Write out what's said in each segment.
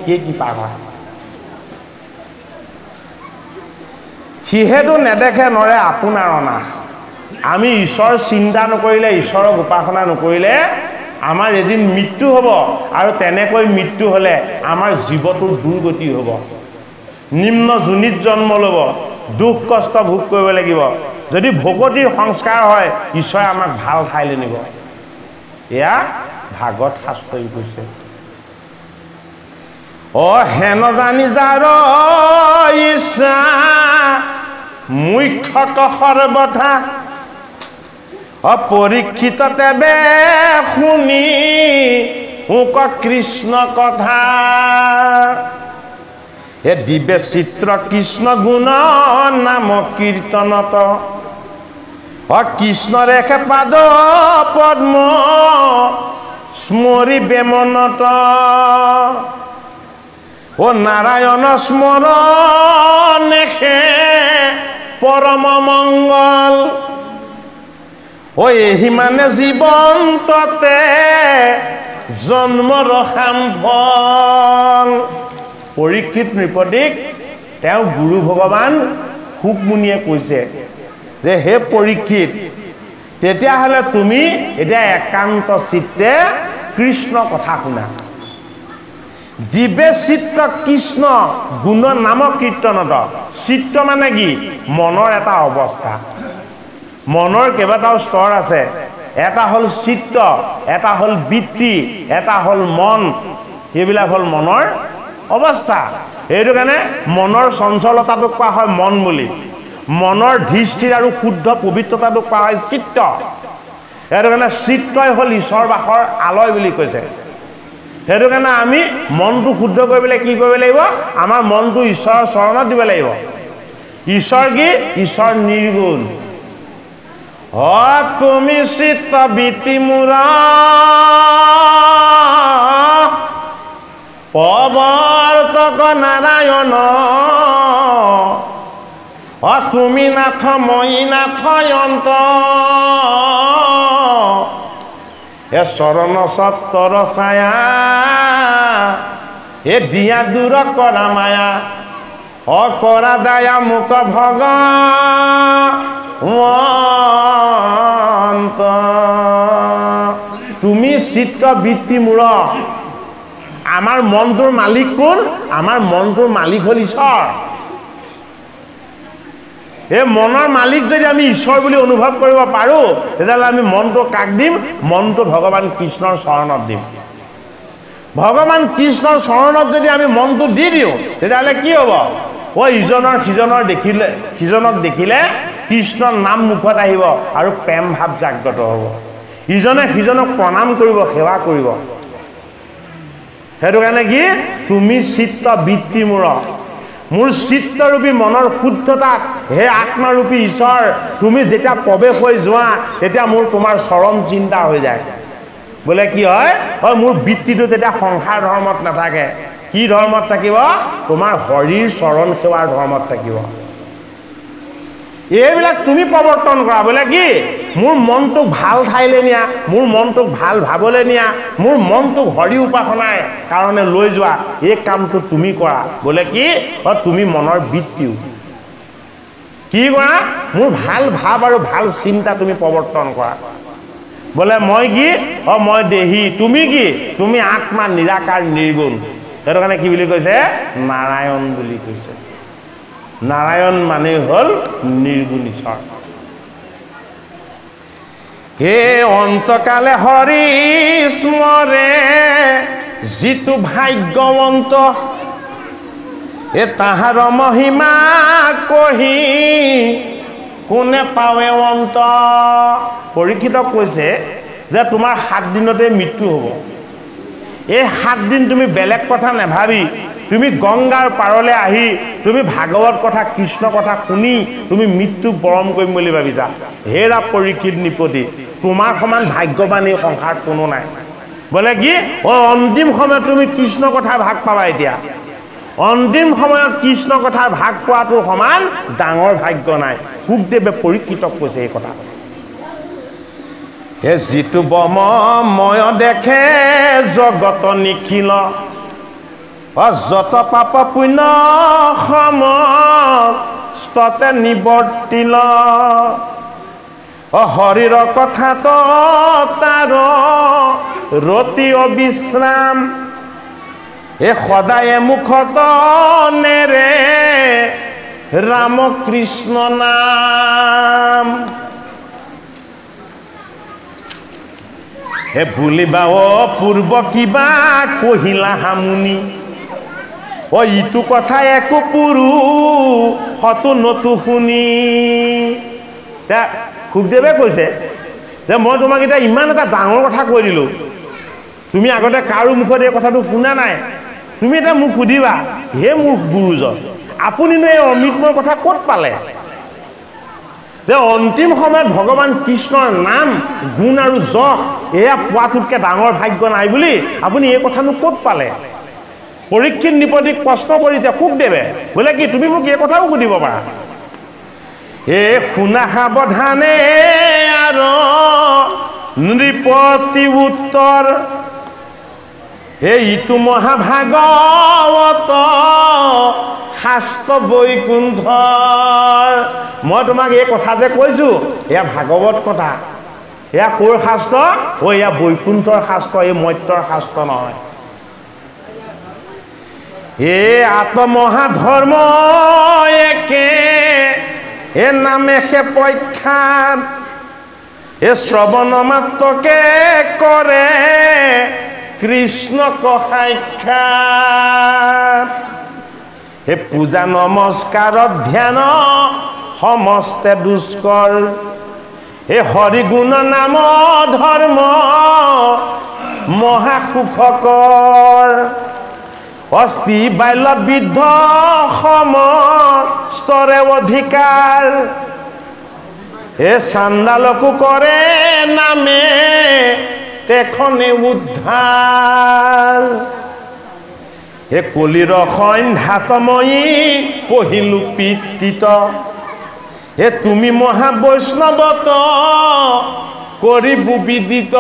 শিকিয়ে কি পাৰ হয় সিহেতু নেদেখে নৰে আপোনাৰ অনাশ আমি ঈশ্বৰ চিন্তা নকৰিলে ঈশ্বৰক উপাসনা নকৰিলে আমাৰ এদিন মৃত্যু হ'ব আৰু তেনেকৈ মৃত্যু হলে আমাৰ জীৱটোৰ দুৰ্গতি হ'ব নিম্ন যোনিত জন্ম ল'ব দুখ কষ্ট ভোগ কৰিব লাগিব যদি ভকতিৰ সংস্কাৰ হয় ঈশ্বৰে আমাক ভাল ঠাইলৈ নিব এয়া ভাগৱত শাস্ত্ৰই কৈছে অ হেন জানি যাৰ ইচ্ছা মুখ্যক সৰ্বথা অপৰীক্ষিত তেবে শুনি ওক কৃষ্ণ কথা এ দিবে চিত্ৰ কৃষ্ণ গুণ নাম কীৰ্তনত অ কৃষ্ণ ৰেখে পাদ পদ্ম স্মৰি বেমনত ও নাৰায়ণ স্মৰণে পৰম মঙ্গল ও এহি মানে জীবন্ততে জন্ম ৰখাম ফল পৰীক্ষিত নৃপতিক তেওঁ গুৰু ভগৱান শুকমুনিয়ে কৈছে যে হে পৰীক্ষিত তেতিয়াহ'লে তুমি এতিয়া একান্ত চিত্তে কৃষ্ণ কথা শুনা দিবে চিত্ত কৃষ্ণ গুণ নাম কীৰ্তনত চিত্ত মানে কি মনৰ এটা অৱস্থা মনৰ কেইবাটাও স্তৰ আছে এটা হল চিত্ত এটা হল বৃত্তি এটা হল মন এইবিলাক হল মনৰ অৱস্থা এইটো কাৰণে মনৰ চঞ্চলতাটোক কোৱা হয় মন বুলি মনৰ ধীৰ আৰু শুদ্ধ পবিত্ৰতাটোক কোৱা হয় চিত্ত এইটো কাৰণে চিত্তই হল ঈশ্বৰ বাসৰ আলয় বুলি কৈছে সেইটো কাৰণে আমি মনটো শুদ্ধ কৰিবলৈ কি কৰিব লাগিব আমাৰ মনটো ঈশ্বৰৰ চৰণত দিব লাগিব ঈশ্বৰ কি ঈশ্বৰ নিৰ্গুণ অ তুমি চিত্ত বৃত্তি মূৰা প্ৰৱৰ্তক নাৰায়ণ অ তুমি নাথ মই নাথয়ন্ত এ চৰণ সত্তৰ ছায়া এ দিয়া দূৰ কৰা মায়া অ কৰা দায়া মুক ভগৱন্ত তুমি চিত্ত বৃত্তি মূৰ আমাৰ মনটোৰ মালিক কোন আমাৰ মনটোৰ মালিক হল ঈশ্বৰ এই মনৰ মালিক যদি আমি ঈশ্বৰ বুলি অনুভৱ কৰিব পাৰো তেতিয়াহ'লে আমি মনটো কাক দিম মনটো ভগৱান কৃষ্ণৰ চৰণত দিম ভগৱান কৃষ্ণৰ চৰণত যদি আমি মনটো দি দিওঁ তেতিয়াহ'লে কি হ'ব ও ইজনৰ সিজনক দেখিলে কৃষ্ণৰ নাম মুখত আহিব আৰু প্ৰেম ভাৱ জাগ্ৰত হ'ব ইজনে সিজনক প্ৰণাম কৰিব সেৱা কৰিব সেইটো কাৰণে কি তুমি চিত্ত বৃত্তি মূৰ মোৰ চিত্তৰূপী মনৰ শুদ্ধতাত হে আত্মাৰূপী ঈশ্বৰ তুমি যেতিয়া প্ৰৱেশ হৈ যোৱা তেতিয়া মোৰ তোমাৰ চৰণ চিন্তা হৈ যায় বোলে কি হয় মোৰ বৃত্তিটো তেতিয়া সংসাৰ ধৰ্মত নাথাকে কি ধৰ্মত থাকিব তোমাৰ হৰিৰ চৰণ সেৱাৰ ধৰ্মত থাকিব এইবিলাক তুমি প্ৰৱৰ্তন কৰা বোলে কি মোৰ মনটোক ভাল ঠাইলৈ নিয়া মোৰ মনটোক ভাল ভাবলৈ নিয়া মোৰ মনটোক হৰি উপাসনাৰ কাৰণে লৈ যোৱা এই কামটো তুমি কৰা বোলে কি তুমি মনৰ বৃত্তিও কি কৰা মোৰ ভাল ভাৱ আৰু ভাল চিন্তা তুমি প্ৰৱৰ্তন কৰা বোলে মই কি মই দেহি তুমি কি তুমি আত্মা নিৰাকাৰ নিৰ্গুণ সেইটো কাৰণে কি বুলি কৈছে নাৰায়ণ বুলি কৈছে নাৰায়ণ মানে হল নিৰ্গুণ ঈশ্বৰ হে অন্তকালে হৰি স্মৰে যিটো ভাগ্যৱন্ত এ তাহাৰ মহিমা কহি কোনে পাৱে অন্ত পৰীক্ষিতক কৈছে যে তোমাৰ 7 দিনতে মৃত্যু হ'ব এই 7 দিন তুমি বেলেগ কথা নেভাবি তুমি গংগাৰ পাৰলৈ আহি তুমি ভাগৱত কথা কৃষ্ণ কথা শুনি তুমি মৃত্যু বৰণ কৰিম বুলি ভাবিছা হেৰা পৰীক্ষিত নিপতি তোমাৰ সমান ভাগ্যৱান এই সংসাৰত কোনো নাই বোলে কি অন্তিম সময়ত তুমি কৃষ্ণ কথা ভাগ পাবা এতিয়া অন্তিম সময়ত কৃষ্ণ কথা ভাগ পোৱাটো সমান ডাঙৰ ভাগ্য নাই শুকদেৱে পৰীক্ষিতক কৈছে এই কথা হে যিটো বমময় দেখে জগত নিখিল যত পাপ পুণ্য সমস্ততে নিবৰ্তিল হৰিৰ কথাত তাৰ ৰতি অবিশ্ৰাম সদায়ে মুখত নেৰে ৰাম কৃষ্ণ নাম বুলিবা পূৰ্ব কিবা কহিলা হামুনি ইটো কথা একো পুৰু হতো নতু শুনি সুখদেৱে কৈছে যে মই তোমাক এতিয়া ইমান এটা ডাঙৰ কথা কৈ দিলো তুমি আগতে কাৰো মুখত এই কথাটো শুনা নাই তুমি এটা মোক সুধিবা হে মোক গুৰুজন আপুনিনো এই অমৃতময় কথা ক'ত পালে যে অন্তিম সময়ত ভগৱান কৃষ্ণৰ নাম গুণ আৰু যশ এয়া পোৱাটোতকৈ ডাঙৰ ভাগ্য নাই বুলি আপুনি এই কথানো ক'ত পালে পৰীক্ষিত নৃপতিক প্ৰশ্ন কৰিছে সুখদেৱে বোলে কি তুমি মোক এই কথাও সুধিব পাৰা শুনা সাৱধানে আৰু নৃপতি উত্তৰ ইটো মহাভাগৱত শাস্ত্ৰ বৈকুণ্ঠৰ মই তোমাক এই কথা যে কৈছো এয়া ভাগৱত কথা এয়া ক'ৰ শাস্ত্ৰ এয়া বৈকুণ্ঠৰ শাস্ত্ৰ এই মৰ্ত্যৰ শাস্ত্ৰ নহয় আত্মমহাধৰ্ম একে নামে প্ৰখ্যাত শ্ৰৱণ মাত্ৰকে কৰে কৃষ্ণক সাক্ষাৎ পূজা নমস্কাৰত ধ্যান সমস্তে দুষ্কৰ হৰিগুণ নাম ধৰ্ম মহাসুখকৰ অস্তি বাল্য বৃদ্ধ সমস্তৰে অধিকাৰ চাণ্ডালকো কৰে নামে তেখনে উদ্ধাৰ কলিৰ সন্ধ্যাতময়ী কহিলো পিতৃত তুমি মহাবৈষ্ণৱত কৰিব বিদিত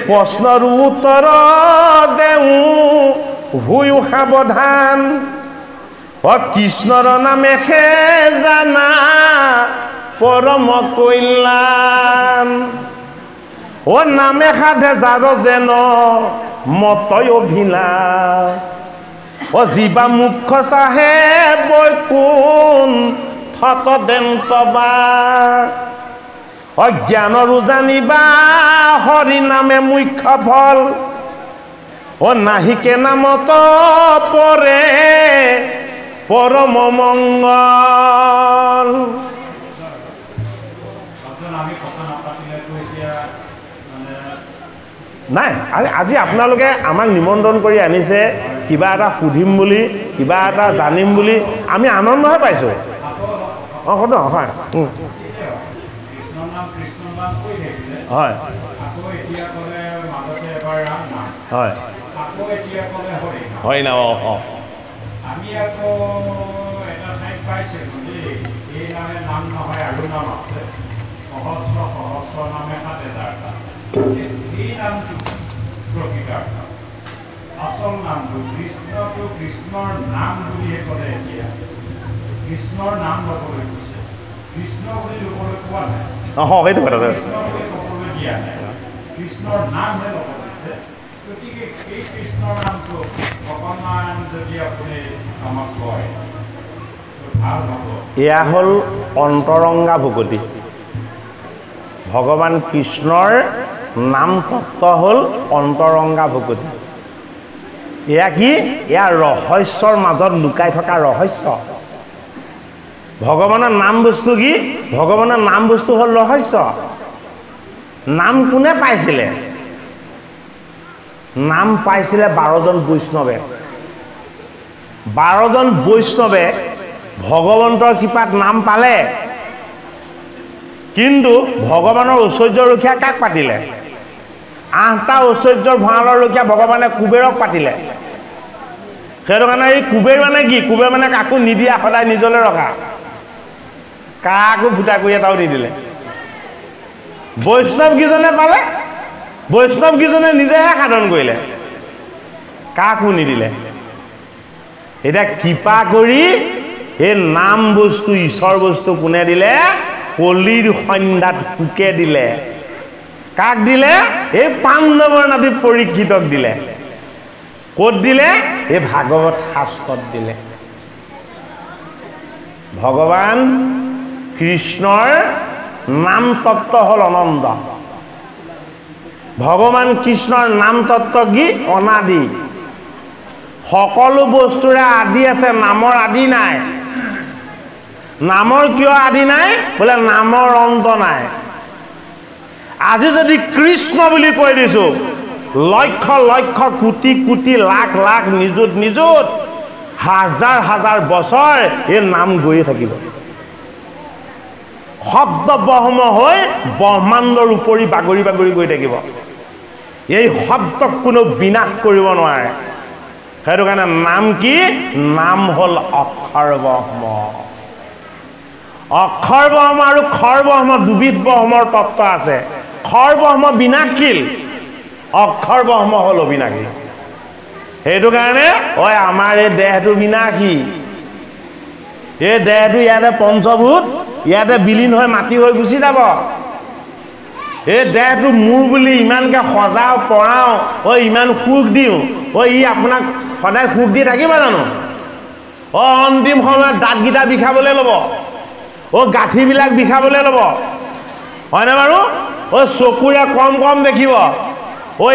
প্ৰশ্নৰ উত্তৰ দেও হুয়ো সাৱধান কৃষ্ণৰ নামে সে জানা পৰম কল্যাণ নামে সাধে যাৰ যেন মতয় অভিলাষ জীৱা মুখ্য চাহে বৈকুণ্ঠত দেন্তবা জ্ঞানৰো জানিবা হৰি নামে মুখ্য ফল নাহিকে নামত পৰে পৰম মংগল নাই আজি আপোনালোকে আমাক নিমন্ত্ৰণ কৰি আনিছে কিবা এটা সুধিম বুলি কিবা এটা জানিম বুলি আমি আনন্দহে পাইছো শুনো হয় হয় হয় হয় না আমি আকৌ এটা ঠাইত পাইছিলোঁ যে এই নামে নাম নহয় আৰু নাম আছে সহস্ৰ সহস্ৰ নামে ৭,০০০টা এই নামটো প্ৰকৃতাৰ্থ আচল নামটো কৃষ্ণটো কৃষ্ণৰ নাম বুলিহে ক'লে এতিয়া কৃষ্ণৰ নাম ল'বলৈ কৈছে কৃষ্ণ বুলি ল'বলৈ কোৱা নাই কৃষ্ণ বুলি ক'বলৈ দিয়া নাই কৃষ্ণৰ নামহে ল'ব দিছে গতিকে এই কৃষ্ণৰ নামটো অকণমান যদি আপুনি আমাক কয় ভাল হ'ব এয়া হ'ল অন্তৰংগা ভকতি ভগৱান কৃষ্ণৰ নাম তত্ত্ব হ'ল অন্তৰংগা ভকতি এয়া কি এয়া ৰহস্যৰ মাজত লুকাই থকা ৰহস্য ভগৱানৰ নাম বস্তু কি ভগৱানৰ নাম বস্তু হ'ল ৰহস্য নাম কোনে পাইছিলে নাম পাইছিলে 12জন বৈষ্ণৱে 12জন বৈষ্ণৱে ভগৱন্তৰ কৃপাত নাম পালে কিন্তু ভগৱানৰ ঐশ্বৰ্য ৰক্ষা কাক পাতিলে 8টা ঐশ্বৰ্যৰ ভঁৰালৰ ৰক্ষা ভগৱানে কুবেৰক পাতিলে সেইটো কাৰণে এই কুবেৰ মানে কি কুবেৰ মানে কাকো নিদিয়া সদায় নিজলৈ ৰখা কাকো ফুটা কৰি এটাও নিদিলে বৈষ্ণৱ কিজনে পালে বৈষ্ণৱ কিজনে নিজেহে সাধন কৰিলে কাকো নিদিলে এতিয়া কৃপা কৰি এই নাম বস্তু ঈশ্বৰ বস্তু কোনে দিলে কলিৰ সন্ধ্যাত পোকে দিলে কাক দিলে এই পাণ্ডৱৰ নাতি পৰীক্ষিতক দিলে ক'ত দিলে এই ভাগৱত শাস্ত্ৰত দিলে ভগৱান কৃষ্ণৰ নাম তত্ত্ব হল অনন্ত ভগৱান কৃষ্ণৰ নাম তত্ত্ব কি অনাদি সকলো বস্তুৰে আদি আছে নামৰ আদি নাই নামৰ কিয় আদি নাই বোলে নামৰ অন্ত নাই আজি যদি কৃষ্ণ বুলি কৈ দিছো লক্ষ লক্ষ কোটি কোটি লাখ লাখ নিযুত নিযুত হাজাৰ হাজাৰ বছৰ এই নাম গৈয়ে থাকিব শব্দ ব্ৰহ্ম হৈ ব্ৰহ্মাণ্ডৰ উপৰি বাগৰি বাগৰি গৈ থাকিব এই শব্দক কোনো বিনাশ কৰিব নোৱাৰে সেইটো কাৰণে নাম কি নাম হল অক্ষৰ ব্ৰহ্ম অক্ষৰ ব্ৰহ্ম আৰু খৰ ব্ৰহ্ম দুবিধ ব্ৰহ্মৰ তত্ত্ব আছে খৰ ব্ৰহ্ম বিনাশীল অক্ষৰ ব্ৰহ্ম হল অবিনাশী সেইটো কাৰণে ঐ আমাৰ এই দেহটো বিনাশী এই দেহটো ইয়াতে পঞ্চভূত ইয়াতে বিলীন হৈ মাটি হৈ গুচি যাব এই দেহটো মোৰ বুলি ইমানকে সজাও পৰাও ঐ ইমান সুখ দিওঁ ঐ ই আপোনাক সদায় সুখ দি থাকিব জানো অন্তিম সময়ত দাঁতকেইটা বিষাবলৈ ল'ব গাঁঠিবিলাক বিষাবলৈ ল'ব হয়নে বাৰু চকুৰে কম কম দেখিব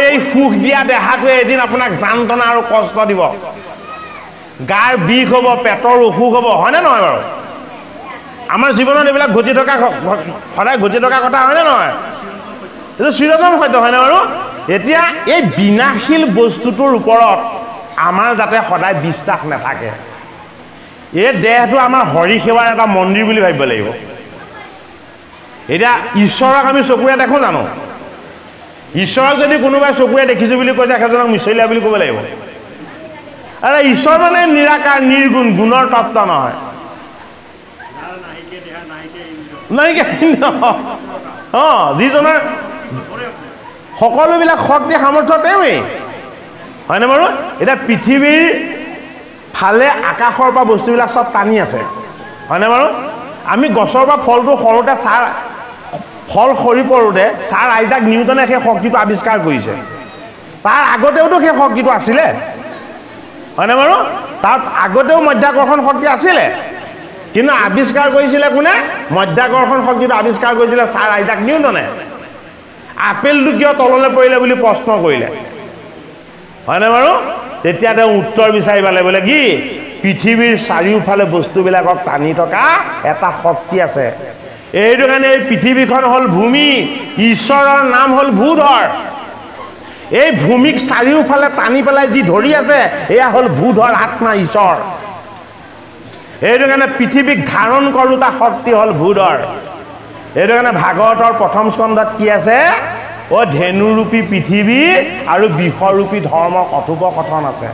এই সুখ দিয়া দেহাটোৱে এদিন আপোনাক যন্ত্ৰণা আৰু কষ্ট দিব গাৰ বিষ হ'ব পেটৰ অসুখ হ'ব হয়নে নহয় বাৰু আমাৰ জীৱনত এইবিলাক ঘটি থকা সদায় ঘটি থকা কথা হয়নে নহয় এইটো চিৰতম সত্য হয়নে বাৰু এতিয়া এই বিনাশীল বস্তুটোৰ ওপৰত আমাৰ যাতে সদায় বিশ্বাস নাথাকে এই দেহটো আমাৰ হৰি সেৱাৰ এটা মন্দিৰ বুলি ভাবিব লাগিব এতিয়া ঈশ্বৰক আমি চকুৰে দেখো জানো ঈশ্বৰক যদি কোনোবাই চকুৰে দেখিছো বুলি কৈছে এজনক মিছলীয়া বুলি ক'ব লাগিব আৰে ঈশ্বৰ মানে নিৰাকাৰ নিৰ্গুণ গুণৰ তত্ত্ব নহয় যিজনৰ সকলোবিলাক শক্তি সামৰ্থ্য তেওঁৱেই হয়নে বাৰু এতিয়া পৃথিৱীৰ ফালে আকাশৰ পৰা বস্তুবিলাক চব টানি আছে হয়নে বাৰু আমি গছৰ পৰা ফলটো সৰোতে ফল সৰি পৰোতে ছাৰ আইজাক নিউটনে সেই শক্তিটো আৱিষ্কাৰ কৰিছে তাৰ আগতেওতো সেই শক্তিটো আছিলে হয়নে বাৰু তাৰ আগতেও মধ্যাকৰ্ষণ শক্তি আছিলে কিন্তু আৱিষ্কাৰ কৰিছিলে কোনে মধ্যাকৰ্ষণ শক্তিটো আৱিষ্কাৰ কৰিছিলে ছাৰ আইজাক নিউটনে আপেলটো কিয় তললৈ পৰিলে বুলি প্ৰশ্ন কৰিলে হয়নে বাৰু তেতিয়া তেওঁ উত্তৰ বিচাৰি পালে বোলে কি পৃথিৱীৰ চাৰিওফালে বস্তুবিলাকক টানি থকা এটা শক্তি আছে এইটো কাৰণে এই পৃথিৱীখন হল ভূমি ঈশ্বৰৰ নাম হল ভূধৰ এই ভূমিক চাৰিওফালে টানি পেলাই যি ধৰি আছে এয়া হল ভূধৰ আত্মা ঈশ্বৰ এইটো কাৰণে পৃথিৱীক ধাৰণ কৰোতা শক্তি হল ভূধৰ এইটো কাৰণে ভাগৱতৰ প্ৰথম স্কন্ধত কি আছে ধেনুৰূপী পৃথিৱী আৰু বিষৰূপী ধৰ্মৰ কথোপকথন আছে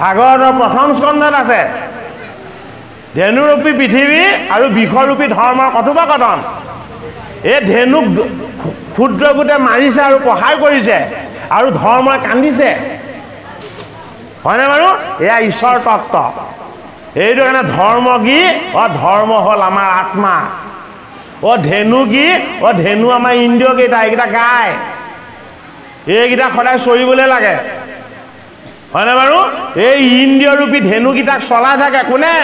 ভাগৱতৰ প্ৰথম স্কন্ধত আছে ধেনুৰূপী পৃথিৱী আৰু বিষৰূপী ধৰ্মৰ কথোপকথন এই ধেনুক ক্ষুদ্ৰগোটে মাৰিছে আৰু প্ৰসাৰ কৰিছে আৰু ধৰ্মই কান্দিছে হয়নে বাৰু এয়া ঈশ্বৰ তত্ত্ব এইটো কাৰণে ধৰ্ম কি ধৰ্ম হল আমাৰ আত্মা ধেনু কি ধেনু আমাৰ ইন্দ্ৰিয় কেইটা এইকেইটা গায় এইকেইটা সদায় চৰিবলৈ লাগে হয়নে বাৰু এই ইন্দ্ৰিয় ৰূপী ধেনুকেইটাক চলাই থাকে কোনে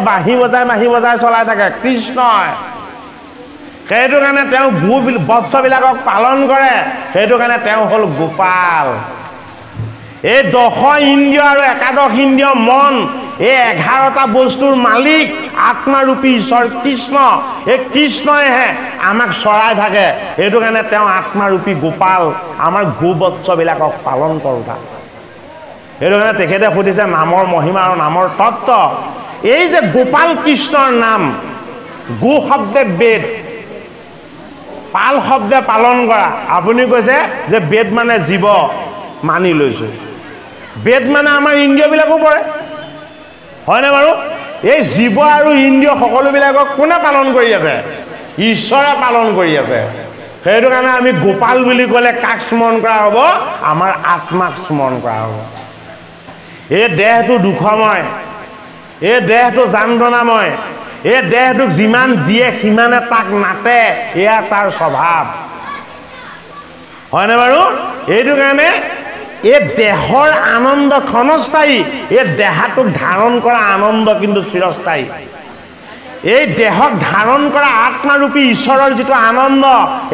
বাঁহী বজাই চলাই থাকে কৃষ্ণই সেইটো কাৰণে তেওঁ বৎসবিলাকক পালন কৰে সেইটো কাৰণে তেওঁ হল গোপাল এই 10 ইন্দ্ৰিয় আৰু একাদশ ইন্দ্ৰিয় মন এই 11টা বস্তুৰ মালিক আত্মাৰূপী ঈশ্বৰ কৃষ্ণ এই কৃষ্ণইহে আমাক চৰাই থাকে সেইটো কাৰণে তেওঁ আত্মাৰূপী গোপাল আমাৰ গোবৎসবিলাকক পালন কৰোতা সেইটো কাৰণে তেখেতে সুধিছে নামৰ মহিমা আৰু নামৰ তত্ত্ব এই যে গোপাল কৃষ্ণৰ নাম গো শব্দে বেদ পাল শব্দে পালন কৰা আপুনি কৈছে যে বেদ মানে জীৱ মানি লৈছো বেদ মানে আমাৰ ইন্দ্ৰিয়বিলাকো পৰে হয়নে বাৰু এই জীৱ আৰু ইন্দ্ৰিয় সকলোবিলাকক কোনে পালন কৰি আছে ঈশ্বৰে পালন কৰি আছে সেইটো কাৰণে আমি গোপাল বুলি ক'লে কাক স্মৰণ কৰা হ'ব? আমাৰ আত্মাক স্মৰণ কৰা হ'ব। এই দেহটো দুখময়, এই দেহটো যন্ত্ৰণাময়, এই দেহটোক যিমান দিয়ে সিমানে তাক নাটে, এয়া তাৰ স্বভাৱ, হয়নে বাৰু? এইটো কাৰণে এই দেহৰ আনন্দ ক্ষণস্থায়ী, এই দেহাটোক ধাৰণ কৰা আনন্দ কিন্তু চিৰস্থায়ী। এই দেহক ধাৰণ কৰা আত্মাৰূপী ঈশ্বৰৰ যিটো আনন্দ,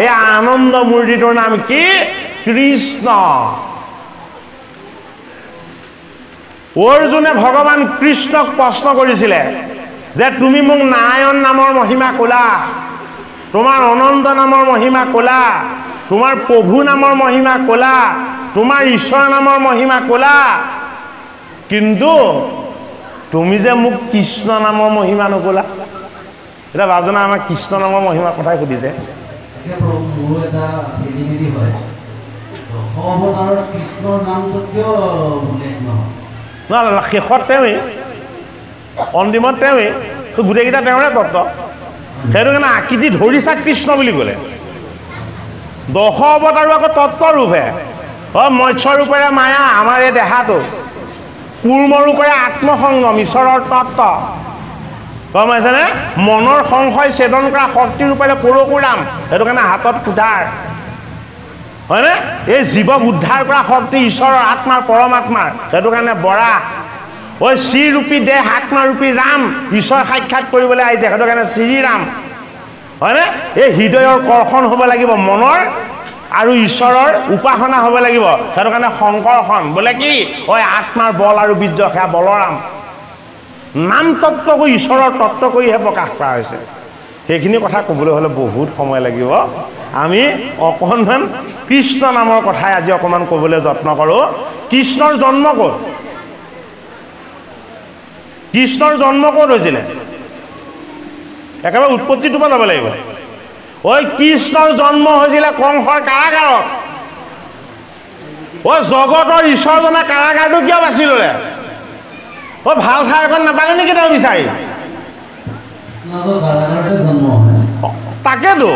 এই আনন্দ মূৰ্তিটোৰ নাম কি? কৃষ্ণ। অৰ্জুনে ভগৱান কৃষ্ণক প্ৰশ্ন কৰিছিলে যে তুমি মোক নাৰায়ণ নামৰ মহিমা ক'লা, তোমাৰ অনন্ত নামৰ মহিমা ক'লা, তোমাৰ প্ৰভু নামৰ মহিমা ক'লা, তোমাৰ ঈশ্বৰ নামৰ মহিমা ক'লা, কিন্তু তুমি যে মোক কৃষ্ণ নামৰ মহিমা নক'লা। এতিয়া বাজনা আমাক কৃষ্ণ নামৰ মহিমাৰ কথাই সুধিছে। মোৰো এটা খেলিমেলি হয়, দশাৱতাৰত কৃষ্ণৰ নামটো কিয় উল্লেখ নহয়? নহয়, শেষত তেওঁৱেই, অন্তিমত তেওঁৱেই, গোটেইকেইটা তেওঁৰে তত্ত্ব। সেইটো কাৰণে আকৃতি ধৰিছা কৃষ্ণ বুলি ক'লে। দশ অৱতাৰো আকৌ তত্ত্বৰূপে, মৎস্য ৰূপেৰে মায়া আমাৰ এই দেহাটো, কুৰ্ম ৰূপেৰে আত্মসংগম ঈশ্বৰৰ তত্ত্ব, গম পাইছেনে? মনৰ সংশয় ছেদন কৰা শক্তি ৰূপেৰে পৰশুৰাম, সেইটো কাৰণে হাতত কুঠাৰ, হয়নে? এই জীৱক উদ্ধাৰ কৰা শক্তি ঈশ্বৰৰ আত্মাৰ পৰমাত্মাৰ, সেইটো কাৰণে বৰাহ। ঐ শ্ৰীৰূপী দেহ আত্মাৰূপী ৰাম, ঈশ্বৰ সাক্ষাৎ কৰিবলৈ আহিছে, সেইটো কাৰণে শ্ৰীৰাম, হয়নে? এই হৃদয়ৰ কৰ্ষণ হ'ব লাগিব মনৰ, আৰু ঈশ্বৰৰ উপাসনা হ'ব লাগিব, সেইটো কাৰণে শংকৰখন। বোলে কি? ঐ আত্মাৰ বল আৰু বীৰ্য, সেয়া বলৰাম। নাম তত্ত্ব কৰি ঈশ্বৰৰ তত্ত্ব কৰিহে প্ৰকাশ কৰা হৈছে। সেইখিনি কথা ক'বলৈ হ'লে বহুত সময় লাগিব। আমি অকণমান কৃষ্ণ নামৰ কথাই আজি অকণমান ক'বলৈ যত্ন কৰোঁ। কৃষ্ণৰ জন্ম ক'ত? কৃষ্ণৰ জন্ম ক'ত হৈছিলে? একেবাৰে উৎপত্তিটোৰ পৰা যাব লাগিব। ঐ কৃষ্ণৰ জন্ম হৈছিলে কংসৰ কাৰাগাৰত। জগতৰ ঈশ্বৰজনে কাৰাগাৰটো কিয় বাছি ল'লে? ভাল ঠাই এখন নাপালে নেকি তেওঁ বিচাৰি? তাকেতো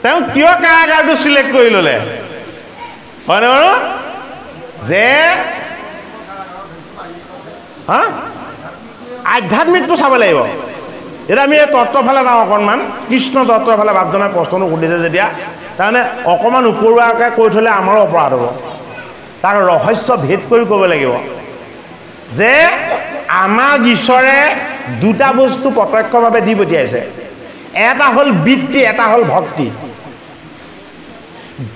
তেওঁ কিয় কাৰাগাৰটো চিলেক্ট কৰি ল'লে? হয়নে বাৰু? যে আধ্যাত্মিকটো চাব লাগিব। এতিয়া আমি এই তত্ত্বৰ ফালে যাওঁ অকণমান, কৃষ্ণ তত্ত্বৰ ফালে বাপজনে প্ৰশ্নটো সুধিছে যেতিয়া, তাৰমানে অকণমান উপৰুৱাকৈ কৈ থ'লে আমাৰো অপৰাধ হ'ব। তাৰ ৰহস্য ভেদ কৰি ক'ব লাগিব যে আমাক ঈশ্বৰে দুটা বস্তু প্ৰত্যক্ষভাৱে দি পঠিয়াইছে। এটা হ'ল বৃত্তি, এটা হ'ল ভক্তি।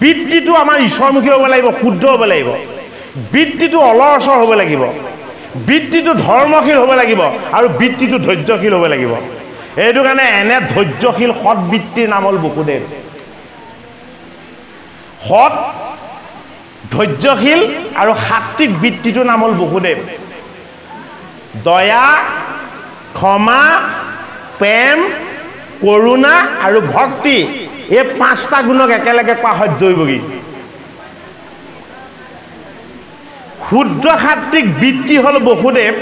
বৃত্তিটো আমাৰ ঈশ্বৰমুখী হ'ব লাগিব, শুদ্ধ হ'ব লাগিব। বৃত্তিটো অলৰচৰ হ'ব লাগিব, বৃত্তিটো ধৰ্মশীল হ'ব লাগিব, আৰু বৃত্তিটো ধৈৰ্যশীল হ'ব লাগিব। এইটো কাৰণে এনে ধৈৰ্যশীল সৎ বৃত্তিৰ নাম হ'ল বসুদেৱ। সৎ, ধৈৰ্যশীল আৰু সাত্বিক বৃত্তিটোৰ নাম হ'ল বসুদেৱ। দয়া, ক্ষমা, প্ৰেম, কৰুণা আৰু ভক্তি, এই পাঁচটা গুণক একেলগে কোৱা হয় দৈৱগী। শুদ্ধ সাত্বিক বৃত্তি হ'ল বসুদেৱ।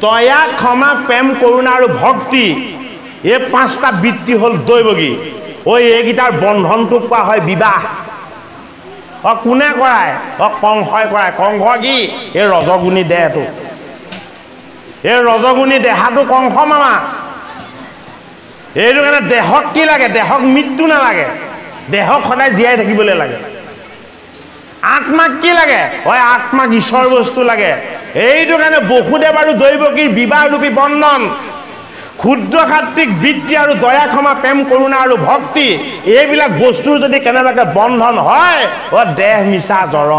দয়া, ক্ষমা, প্ৰেম, কৰুণা আৰু ভক্তি, এই পাঁচটা বৃত্তি হ'ল দৈৱগী। এইকেইটাৰ বন্ধনটোক কোৱা হয় বিবাহ। কোনে কৰায়? কংসই কৰায়। কংস কি? এই ৰজগুণী দেহটো, এই ৰজগুণী দেহাটো কংস মামা। এইটো কাৰণে দেহক কি লাগে? দেহক মৃত্যু নালাগে, দেহক সদায় জীয়াই থাকিবলৈ লাগে। আত্মাক কি লাগে? আত্মাক ঈশ্বৰ বস্তু লাগে। এইটো কাৰণে বসুদেৱ আৰু দৈৱকীৰ বিবাহৰূপী বন্ধন। ক্ষুদ্ৰ সাত্বিক বৃত্তি আৰু দয়া, ক্ষমা, প্ৰেম, কৰুণা আৰু ভক্তি, এইবিলাক বস্তুৰ যদি কেনেবাকৈ বন্ধন হয়, দেহ মিছা জড়।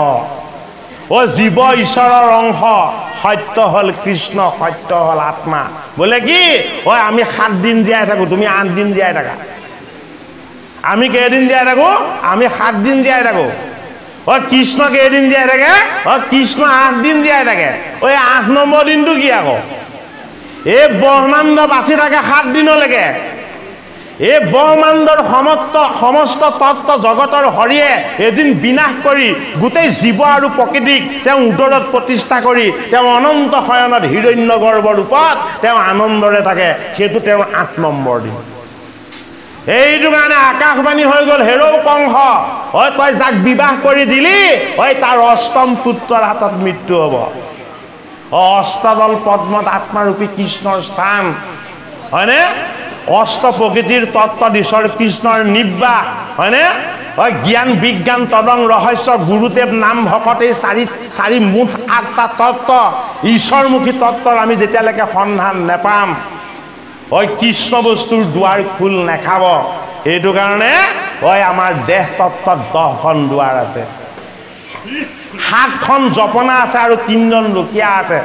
জীৱ ঈশ্বৰৰ অংশ, সত্য হ'ল কৃষ্ণ, সত্য হ'ল আত্মা। বোলে কি? আমি 7 দিন জীয়াই থাকো, তুমি 8 দিন জীয়াই থাকা। আমি কেইদিন জীয়াই থাকো? আমি 7 দিন জীয়াই থাকো। কৃষ্ণ কেইদিন জীয়াই থাকে? কৃষ্ণ 8 দিন জীয়াই থাকে। 8 নম্বৰ দিনটো কি আকৌ? এই ব্ৰহ্মাণ্ড বাচি থাকে 7 দিনলৈকে। এই ব্ৰহ্মাণ্ডৰ সমস্ত তত্ত্ব জগতৰ হৰিয়ে এদিন বিনাশ কৰি গোটেই জীৱ আৰু প্ৰকৃতিক তেওঁ উদৰত প্ৰতিষ্ঠা কৰি তেওঁ অনন্ত শয়নত হিৰণ্য গৰ্ভ ৰূপত তেওঁ আনন্দৰে থাকে। সেইটো তেওঁৰ 8 নম্বৰ দিন। এইটো কাৰণে আকাশবাণী হৈ গ'ল, হেৰৌ কংস, ঐ তই যাক বিবাহ কৰি দিলি, ঐ তাৰ অষ্টম পুত্ৰৰ হাতত মৃত্যু হ'ব। অষ্টদল পদ্মত আত্মাৰূপী কৃষ্ণৰ স্থান, হয়নে? অষ্ট প্ৰকৃতিৰ তত্ত্বত ঈশ্বৰ কৃষ্ণৰ নিবাস, হয়নে? জ্ঞান বিজ্ঞান তদং ৰহস্য গুৰুদেৱ নাম ভকতে চাৰি মুঠ 8টা তত্ত্ব, ঈশ্বৰমুখী তত্ত্বৰ আমি যেতিয়ালৈকে সন্ধান নেপাম, কৃষ্ণ বস্তুৰ দুৱাৰ খোল নেখাব। এইটো কাৰণে আমাৰ দেহ তত্ত্বত 10খন দুৱাৰ আছে, 7খন জপনা আছে আৰু 3জন ৰকীয়া আছে।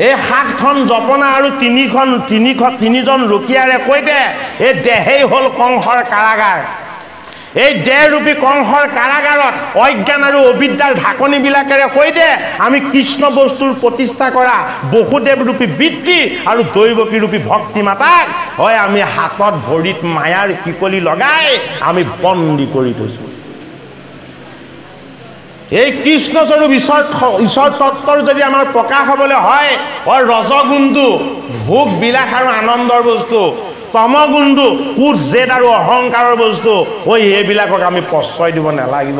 এই 7খন জপনা আৰু 3জন ৰকীয়াৰে সৈতে এই দেহেই হ'ল কংসৰ কাৰাগাৰ। এই দেহৰূপী কংসৰ কাৰাগাৰত অজ্ঞান আৰু অবিদ্যাৰ ঢাকনিবিলাকেৰে সৈতে আমি কৃষ্ণ বস্তুৰ প্ৰতিষ্ঠা কৰা বসুদেৱৰূপী বৃত্তি আৰু দৈৱকীৰূপী ভক্তি মাতাক আমি হাতত ভৰিত মায়াৰ শিকলি লগাই আমি বন্দী কৰি থৈছোঁ। এই কৃষ্ণস্বৰূপ ঈশ্বৰ তত্ত্বৰ যদি আমাৰ প্ৰকাশ হ'বলৈ হয়, ৰজগুণটো ভোগ বিলাস আৰু আনন্দৰ বস্তু, তমগুণটো কুট জেদ আৰু অহংকাৰৰ বস্তু, এইবিলাকক আমি প্ৰশ্ৰয় দিব নালাগিব।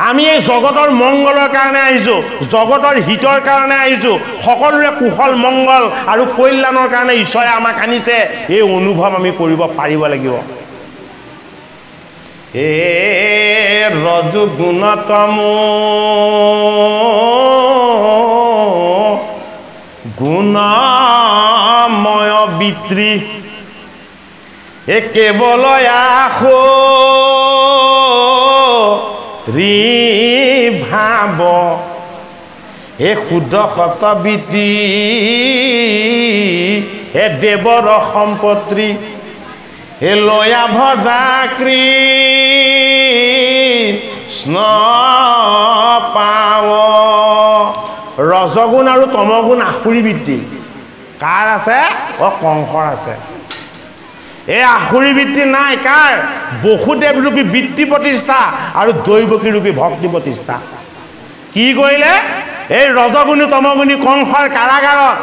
আমি এই জগতৰ মংগলৰ কাৰণে আহিছোঁ, জগতৰ হিতৰ কাৰণে আহিছোঁ, সকলোৰে কুশল মংগল আৰু কল্যাণৰ কাৰণে ঈশ্বৰে আমাক আনিছে, এই অনুভৱ আমি কৰিব পাৰিব লাগিব। ৰজগুণতম গুণময় বিত্ৰী কেৱল আশো ভাৱ শুদ্ধ শত বিত্ৰী দেৱৰ সম্পত্তি লয়া ভজা কৃষ্ণ পাৱ। ৰজগুণ আৰু তমগুণ আসুৰী বৃত্তি কাৰ আছে? কংসৰ আছে। এই আসুৰী বৃত্তি নাই কাৰ? বসুদেৱৰূপী বৃত্তি প্ৰতিষ্ঠা আৰু দৈৱকীৰূপী ভক্তি প্ৰতিষ্ঠা। কি কৰিলে? এই ৰজগুণী তমগুণী কংসৰ কাৰাগাৰত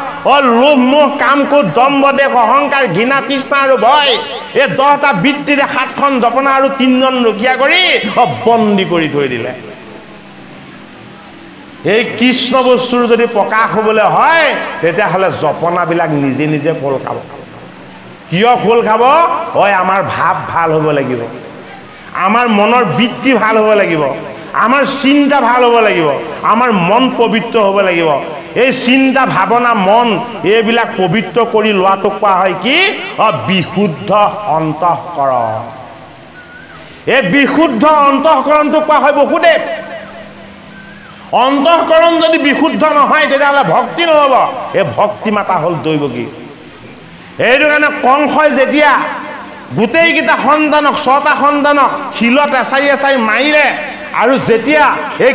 লোভ মোহ কাম ক্ৰোধ দম্ভ দেশ অহংকাৰ ঘৃণা তৃষ্ণা আৰু ভয়, এই 10টা বৃত্তিৰে 7খন জপনা আৰু 3জন ৰকীয়া কৰি বন্দী কৰি থৈ দিলে। এই কৃষ্ণ বস্তুৰ যদি প্ৰকাশ হ'বলৈ হয়, তেতিয়াহ'লে জপনাবিলাক নিজে নিজে খোল খাব। কিয় খোল খাব? আমাৰ ভাৱ ভাল হ'ব লাগিব, আমাৰ মনৰ বৃত্তি ভাল হ'ব লাগিব, আমাৰ চিন্তা ভাল হ'ব লাগিব, আমাৰ মন পবিত্ৰ হ'ব লাগিব। এই চিন্তা ভাৱনা মন এইবিলাক পবিত্ৰ কৰি লোৱাটোক কোৱা হয় কি? বিশুদ্ধ অন্তঃকৰণ। এই বিশুদ্ধ অন্তঃকৰণটোক কোৱা হয় বসুদেৱ। অন্তঃকৰণ যদি বিশুদ্ধ নহয়, তেতিয়াহ'লে ভক্তি নহ'ব। এই ভক্তি মাতা হ'ল দৈৱকী। এইটো কাৰণে কংসই যেতিয়া গোটেইকেইটা সন্তানক 6টা সন্তানক শিলত এচাৰি এচাৰি মাৰিলে, আৰু যেতিয়া এই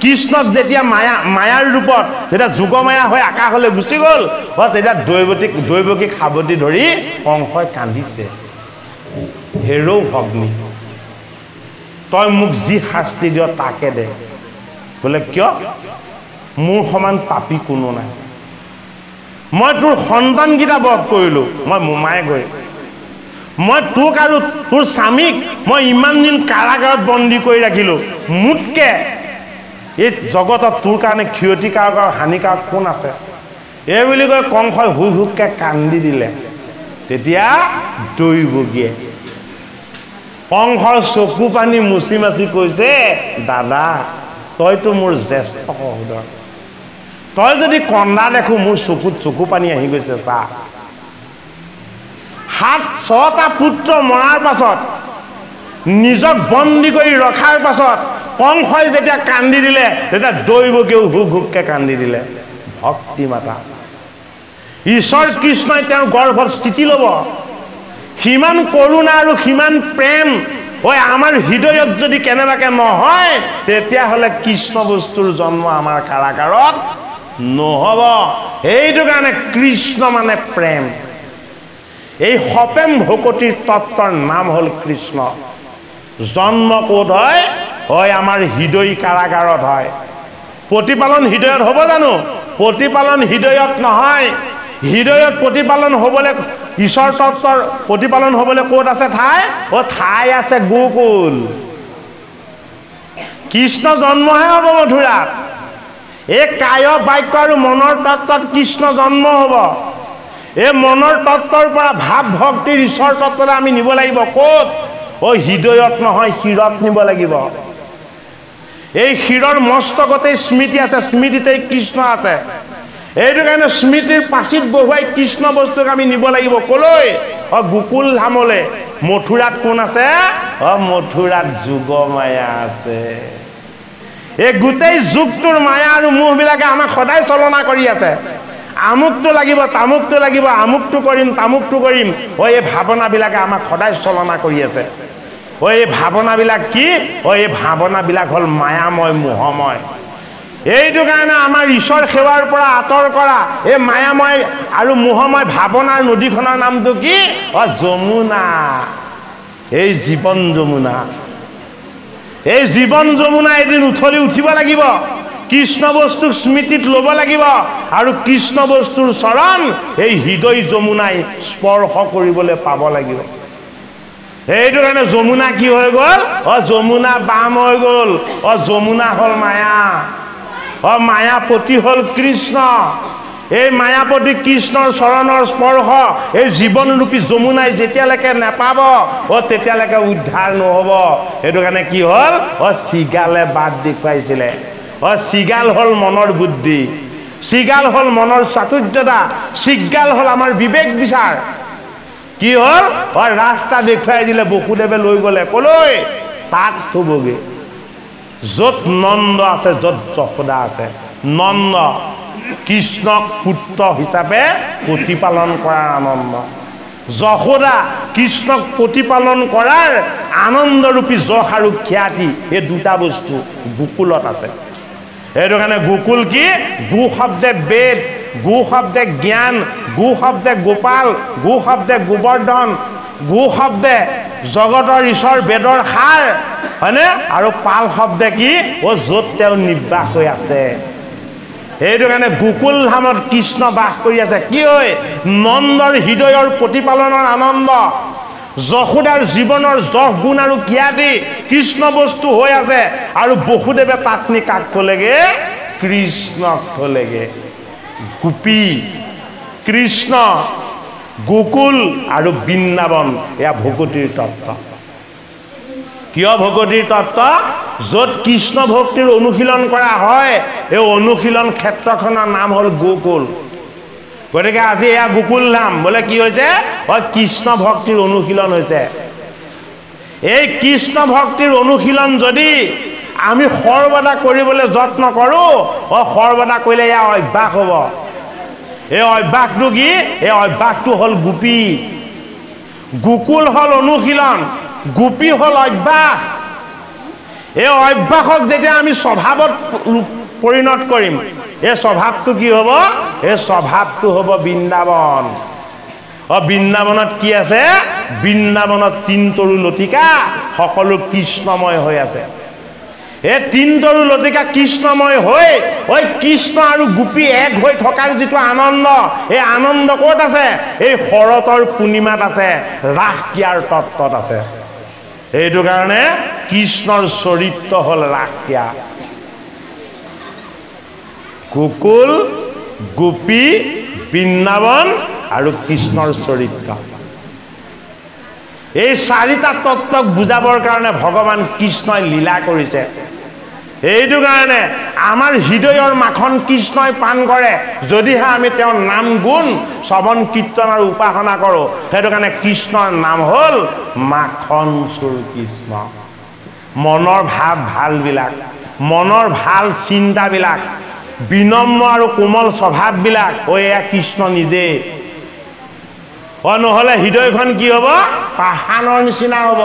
কৃষ্ণক যেতিয়া মায়াৰ ৰূপত যেতিয়া যোগমায়া হৈ আকাশলৈ গুচি গ'ল, তেতিয়া দৈৱকীক সাৱটি ধৰি কংসই কান্দিছে, হেৰৌ ভগ্নী, তই মোক যি শাস্তি দিয় তাকে দে। বোলে কিয়? মোৰ সমান পাপী কোনো নাই। মই তোৰ সন্তানকেইটা বধ কৰিলোঁ, মই মোমাই গৈ মই তোক আৰু তোৰ স্বামীক মই ইমান দিন কাৰাগাৰত বন্দী কৰি ৰাখিলোঁ, মোতকে এই জগতত তোৰ কাৰণে ক্ষতিকাৰক আৰু হানিকাৰক কোন আছে? এই বুলি কৈ কংসই হুক হুককৈ কান্দি দিলে। তেতিয়া দৈৱকীয়ে কংসৰ চকু পানী মুচি মাচি কৈছে, দাদা তইতো মোৰ জ্যেষ্ঠ সহোদৰ, তই যদি কন্দা দেখো মোৰ চকুত চকু পানী আহি গৈছে। চা, 6টা পুত্ৰ মৰাৰ পাছত, নিজক বন্দী কৰি ৰখাৰ পাছত কংসই যেতিয়া কান্দি দিলে, তেতিয়া দৈৱকীয়েও হুক হুককৈ কান্দি দিলে। ভক্তি মাতা ঈশ্বৰ কৃষ্ণই তেওঁৰ গৰ্ভত স্থিতি ল'ব। সিমান কৰোণা আৰু সিমান প্ৰেম আমাৰ হৃদয়ত যদি কেনেবাকৈ নহয়, তেতিয়াহ'লে কৃষ্ণ বস্তুৰ জন্ম আমাৰ কাৰাগাৰত নহ'ব। এইটো কাৰণে কৃষ্ণ মানে প্ৰেম। এই সপ্ৰেম ভকতিৰ তত্ত্বৰ নাম হ'ল কৃষ্ণ। জন্ম ক'ত হয়? আমাৰ হৃদয় কাৰাগাৰত হয়। প্ৰতিপালন হৃদয়ত হ'ব জানো? প্ৰতিপালন হৃদয়ত নহয়। হৃদয়ত প্ৰতিপালন হ'বলৈ ঈশ্বৰ তত্ত্বৰ প্ৰতিপালন হ'বলৈ ক'ত আছে ঠাই? ঠাই আছে গোকুল। কৃষ্ণ জন্মহে হ'ব মথুৰাত। এই কায় বাক্য আৰু মনৰ তত্ত্বত কৃষ্ণ জন্ম হ'ব। এই মনৰ তত্ত্বৰ পৰা ভাৱ ভক্তিৰ ঈশ্বৰ তত্ত্বলৈ আমি নিব লাগিব। ক'ত? হৃদয়ত নহয়, শিৰত নিব লাগিব। এই শিৰৰ মস্তকতেই স্মৃতি আছে, স্মৃতিতেই কৃষ্ণ আছে। এইটো কাৰণে স্মৃতিৰ পাচিত বহুৱাই কৃষ্ণ বস্তুক আমি নিব লাগিব। ক'লৈ? গোকুল ধামলৈ। মথুৰাত কোন আছে? মথুৰাত যোগ মায়া আছে। এই গোটেই যুগটোৰ মায়া আৰু মোহবিলাকে আমাক সদায় চলনা কৰি আছে। আমুকটো লাগিব, তামুকটো লাগিব, আমুকটো কৰিম, তামুকটো কৰিম। এই ভাৱনাবিলাকে আমাক সদায় চলনা কৰি আছে। এই ভাৱনাবিলাক কি? এই ভাৱনাবিলাক হ'ল মায়াময়, মোহময়। এইটো কাৰণে আমাৰ ঈশ্বৰ সেৱাৰ পৰা আঁতৰ কৰা এই মায়াময় আৰু মোহময় ভাৱনাৰ নদীখনৰ নামটো কি? যমুনা। এই জীৱন যমুনা। এই জীৱন যমুনা এদিন উঠলি উঠিব লাগিব। কৃষ্ণ বস্তুক স্মৃতিত ল'ব লাগিব আৰু কৃষ্ণ বস্তুৰ চৰণ এই হৃদয় যমুনাই স্পৰ্শ কৰিবলৈ পাব লাগিব। এইটো কাৰণে যমুনা কি হৈ গ'ল? যমুনা বাম হৈ গ'ল। যমুনা হ'ল মায়া। মায়াপতি হ'ল কৃষ্ণ। এই মায়াপতি কৃষ্ণৰ চৰণৰ স্পৰ্শ এই জীৱনৰূপী যমুনাই যেতিয়ালৈকে নেপাব তেতিয়ালৈকে উদ্ধাৰ নহ'ব। সেইটো কাৰণে কি হ'ল? চিগালে বাট দেখুৱাইছিলে। চিগাল হ'ল মনৰ বুদ্ধি, চিগাল হ'ল মনৰ চাতুৰ্যতা, চিগাল হ'ল আমাৰ বিবেক বিচাৰ। কি হ'ল? ৰাস্তা দেখুৱাই দিলে। বসুদেৱে লৈ গ'লে ক'লৈ? তাত থবগে য'ত নন্দ আছে, য'ত যশোদা আছে। নন্দ কৃষ্ণক পুত্ৰ হিচাপে প্ৰতিপালন কৰাৰ আনন্দ, যশোদা কৃষ্ণক প্ৰতিপালন কৰাৰ আনন্দৰূপী যশ আৰু খ্যাতি, এই দুটা বস্তু গোকুলত আছে। সেইটো কাৰণে গোকুল কি? গো শব্দে বেদ, গো শব্দে জ্ঞান, গো শব্দে গোপাল, গো শব্দে গোবৰ্ধন, গো শব্দে জগতৰ ঈশ্বৰ বেদৰ সাৰ, হয়নে? আৰু পাল শব্দে কি? য'ত তেওঁ নিবাস হৈ আছে। সেইটো কাৰণে গোকুল ধামত কৃষ্ণ বাস কৰি আছে। কি হয়? নন্দৰ হৃদয়ৰ প্ৰতিপালনৰ আনন্দ, যশোদাৰ জীৱনৰ যশ গুণ আৰু জ্ঞাতি কৃষ্ণ বস্তু হৈ আছে। আৰু বসুদেৱে তাত নি কাক থলেগে? কৃষ্ণক থলেগে। গোপী, কৃষ্ণ, গোকুল আৰু বৃন্দাবন, এয়া ভকতিৰ তত্ত্ব। কিয় ভকতিৰ তত্ত্ব? য'ত কৃষ্ণ ভক্তিৰ অনুশীলন কৰা হয় এই অনুশীলন ক্ষেত্ৰখনৰ নাম হ'ল গোকুল। গতিকে আজি এয়া গোকুল ধাম। বোলে কি হৈছে? কৃষ্ণ ভক্তিৰ অনুশীলন হৈছে। এই কৃষ্ণ ভক্তিৰ অনুশীলন যদি আমি সৰ্বদা কৰিবলৈ যত্ন কৰোঁ, সৰ্বদা কৰিলে এয়া অভ্যাস হ'ব। এই অভ্যাসটো কি? এই অভ্যাসটো হ'ল গোপী। গোকুল হ'ল অনুশীলন, গোপী হ'ল অভ্যাস। এই অভ্যাসক যেতিয়া আমি স্বভাৱত পৰিণত কৰিম, এই স্বভাৱটো কি হ'ব? এই স্বভাৱটো হ'ব বৃন্দাবন। বৃন্দাবনত কি আছে? বৃন্দাবনত তিনতৰু লতিকা সকলো কৃষ্ণময় হৈ আছে। এই তিনতৰু লতিকা কৃষ্ণময় হৈ কৃষ্ণ আৰু গোপী এক হৈ থকাৰ যিটো আনন্দ, এই আনন্দ ক'ত আছে? এই শৰতৰ পূৰ্ণিমাত আছে, ৰাস ক্ৰিয়াৰ তত্ত্বত আছে। সেইটো কাৰণে কৃষ্ণৰ চৰিত্ৰ হ'ল ৰাস ক্ৰিয়া। গোকুল, গোপী, বৃন্দাবন আৰু কৃষ্ণৰ চৰিত্ৰ, এই চাৰিটা তত্ত্বক বুজাবৰ কাৰণে ভগৱান কৃষ্ণই লীলা কৰিছে। এইটো কাৰণে আমাৰ হৃদয়ৰ মাখন কৃষ্ণই পান কৰে যদিহে আমি তেওঁৰ নাম গুণ শ্ৰৱণ কীৰ্তন আৰু উপাসনা কৰোঁ। সেইটো কাৰণে কৃষ্ণৰ নাম হ'ল মাখন চোৰ কৃষ্ণ। মনৰ ভাৱ ভালবিলাক, মনৰ ভাল চিন্তাবিলাক, বিনম্ৰ আৰু কোমল স্বভাৱবিলাক এয়া কৃষ্ণ নিজেই। নহ'লে হৃদয়খন কি হ'ব? পাষাণৰ নিচিনা হ'ব।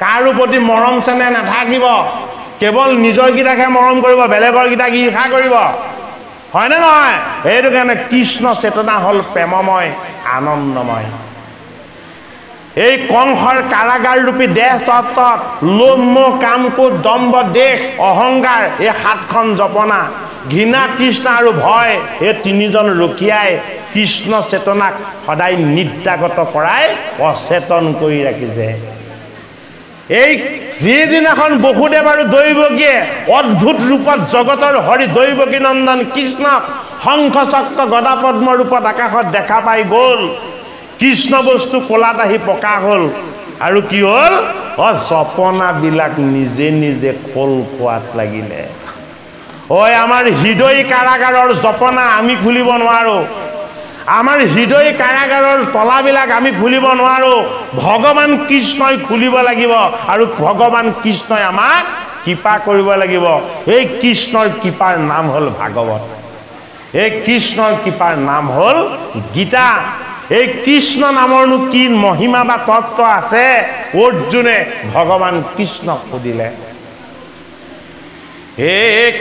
কাৰো প্ৰতি মৰম চেনেহ নাথাকিব। কেৱল নিজৰ গীতাকহে মৰম কৰিব, বেলেগৰ গীতাক ঈৰ্ষা কৰিব, হয়নে নহয়? সেইটো কাৰণে কৃষ্ণ চেতনা হ'ল প্ৰেমময়, আনন্দময়। এই কংসৰ কাৰাগাৰ ৰূপী দেহ তত্ত্বত লোভ, মোহ, কাম, ক্ৰোধ, দম্ভ, দেশ, অহংকাৰ, এই সাতখন জপনা, ঘৃণা, তৃষ্ণা আৰু ভয়, এই তিনিজন ৰখীয়াই কৃষ্ণ চেতনাক সদায় নিদ্ৰাগত কৰাই অচেতন কৰি ৰাখিছে। এই যিদিনাখন বসুদেৱ আৰু দৈৱকীয়ে অদ্ভুত ৰূপত জগতৰ হৰি দৈৱকী নন্দন কৃষ্ণক শংখ চক্ৰ গদা পদ্ম ৰূপত আকাশত দেখা পাই গ'ল, কৃষ্ণ বস্তু কোলাত আহি পকা হ'ল আৰু কি হ'ল জপনাবিলাক নিজে নিজে খোল খোৱাত লাগিলে। ঐ আমাৰ হৃদয় কাৰাগাৰৰ জপনা আমি খুলিব নোৱাৰো, আমাৰ হৃদয় কাৰাগাৰৰ তলাবিলাক আমি খুলিব নোৱাৰো, ভগৱান কৃষ্ণই খুলিব লাগিব আৰু ভগৱান কৃষ্ণই আমাক কৃপা কৰিব লাগিব। এই কৃষ্ণৰ কৃপাৰ নাম হ'ল ভাগৱত, এই কৃষ্ণৰ কৃপাৰ নাম হ'ল গীতা। এই কৃষ্ণ নামৰনো কি মহিমা বা তত্ত্ব আছে অৰ্জুনে ভগৱান কৃষ্ণক সুধিলে,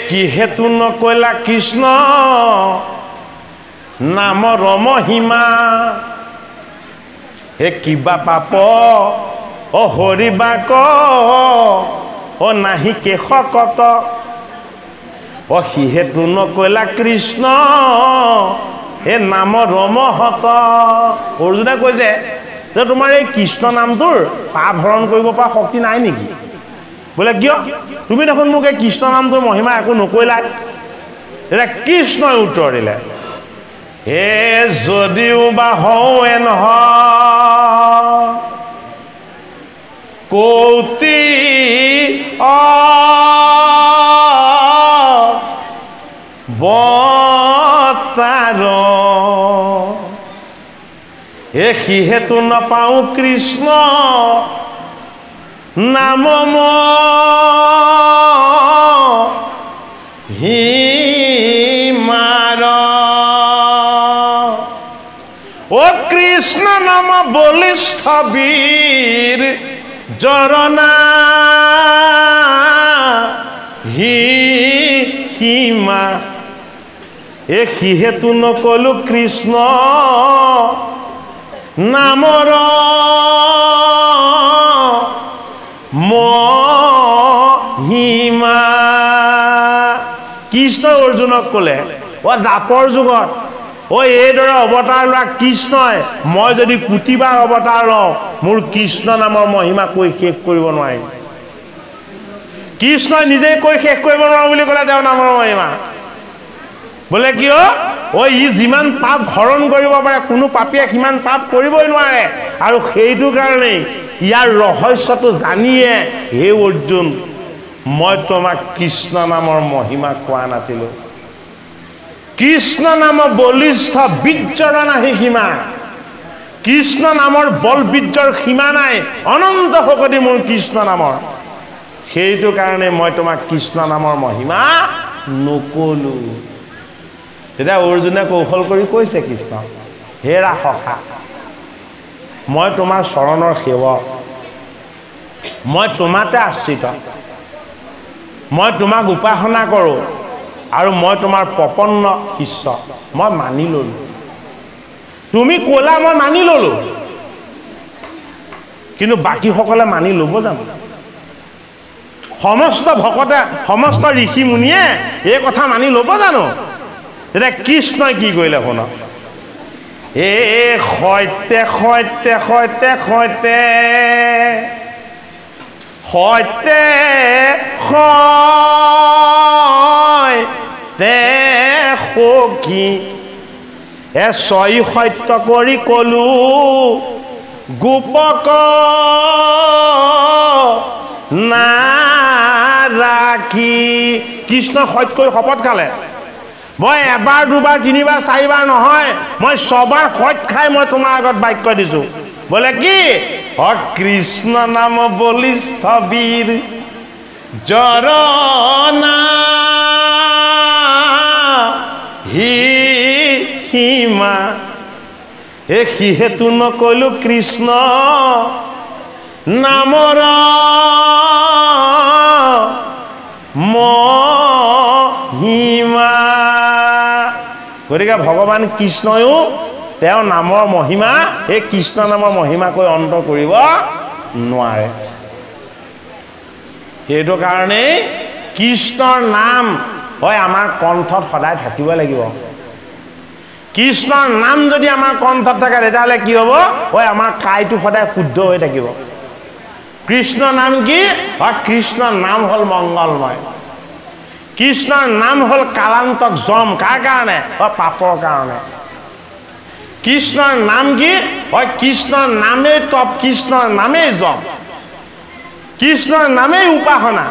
কি হেতু নকৈলা কৃষ্ণ নামৰ মহিমা, কিবা পাপ হৰিবা ক নাহি কেশকত, সিহেতু নকৈলা কৃষ্ণ নামৰ মহত। অৰ্জুনে কৈছে যে তোমাৰ এই কৃষ্ণ নামটোৰ পাপ হৰণ কৰিব পৰা শক্তি নাই নেকি? বোলে কিয়? তুমি দেখোন মোক এই কৃষ্ণ নামটোৰ মহিমা একো নকৈলাই। তেতিয়া কৃষ্ণই উত্তৰ দিলে, যদিও বা হওঁ নহয় কৌতি বতাৰ সিহেতু নাপাওঁ কৃষ্ণ নাম হিমাৰ। কৃষ্ণ নাম বলিষ্ঠ বীৰ জৰণা হিমা, সিহেতু নকলো কৃষ্ণ নামৰ মহিমা। কৃষ্ণ অৰ্জুনক ক'লে, দাপৰ যুগত এইদৰে অৱতাৰ লোৱা কৃষ্ণই মই যদি কোটিবাৰ অৱতাৰ লওঁ মোৰ কৃষ্ণ নামৰ মহিমা কৈ শেষ কৰিব নোৱাৰিম। কৃষ্ণই নিজেই কৈ শেষ কৰিব নোৱাৰো বুলি ক'লে তেওঁৰ নামৰ মহিমা। বোলে কিয়? ই যিমান পাপ হৰণ কৰিব পাৰে কোনো পাপীয়ে সিমান পাপ কৰিবই নোৱাৰে, আৰু সেইটো কাৰণেই ইয়াৰ ৰহস্যটো জানিয়ে হে অৰ্জুন মই তোমাক কৃষ্ণ নামৰ মহিমা কোৱা নাছিলো। কৃষ্ণ নামৰ বলিষ্ঠ বীৰ্যৰ নাহি সীমা, কৃষ্ণ নামৰ বল বীৰ্যৰ সীমা নাই, অনন্ত শক্তি মোৰ কৃষ্ণ নামৰ। সেইটো কাৰণে মই তোমাক কৃষ্ণ নামৰ মহিমা নকলো। তেতিয়া অৰ্জুনে কৌশল কৰি কৈছে কৃষ্ণ, হেৰা সখা, মই তোমাৰ চৰণৰ সেৱক, মই তোমাতে আশ্ৰিত, মই তোমাক উপাসনা কৰোঁ আৰু মই তোমাৰ প্ৰপন্ন শিষ্য, মই মানি ললো। তুমি ক'লা মই মানি ললো, কিন্তু বাকীসকলে মানি ল'ব জানো? সমস্ত ভকতে সমস্ত ঋষি মুনিয়ে এই কথা মানি ল'ব জানো? তেতিয়া কৃষ্ণই কি কৰিলে শুনক, সত্যে সত্যে সত্যে সত্যে সত্যে সত্যে সখী ছয় সত্য কৰি কলো গোপক নাৰাখি। কৃষ্ণ সত্য কৰি শপত খালে, মই এবাৰ দুবাৰ তিনিবাৰ চাৰিবাৰ নহয়, মই ছবাৰ সত্য খাই মই তোমাৰ আগত বাক্য দিছো। বোলে কি? কৃষ্ণ নাম বলিষ্ঠ বীৰ জৰণা হিমা, সিহেতু নকলো কৃষ্ণ নামৰ মহিমা। গতিকে ভগৱান কৃষ্ণয়ো তেওঁৰ নামৰ মহিমা, এই কৃষ্ণ নামৰ মহিমাকৈ অন্ত কৰিব নোৱাৰে। সেইটো কাৰণেই কৃষ্ণৰ নাম হয় আমাৰ কণ্ঠত সদায় থাকিব লাগিব। কৃষ্ণৰ নাম যদি আমাৰ কণ্ঠত থাকে তেতিয়াহ'লে কি হ'ব ঐ আমাৰ কাইটো সদায় শুদ্ধ হৈ থাকিব কৃষ্ণ নাম কি কৃষ্ণৰ নাম হ'ল মংগলময় কৃষ্ণৰ নাম হ'ল কালান্তক জম কাৰ কাৰণে পাপৰ কাৰণে কৃষ্ণৰ নাম কি কৃষ্ণৰ নামেই তপ কৃষ্ণৰ নামেই জম কৃষ্ণৰ নামেই উপাসনা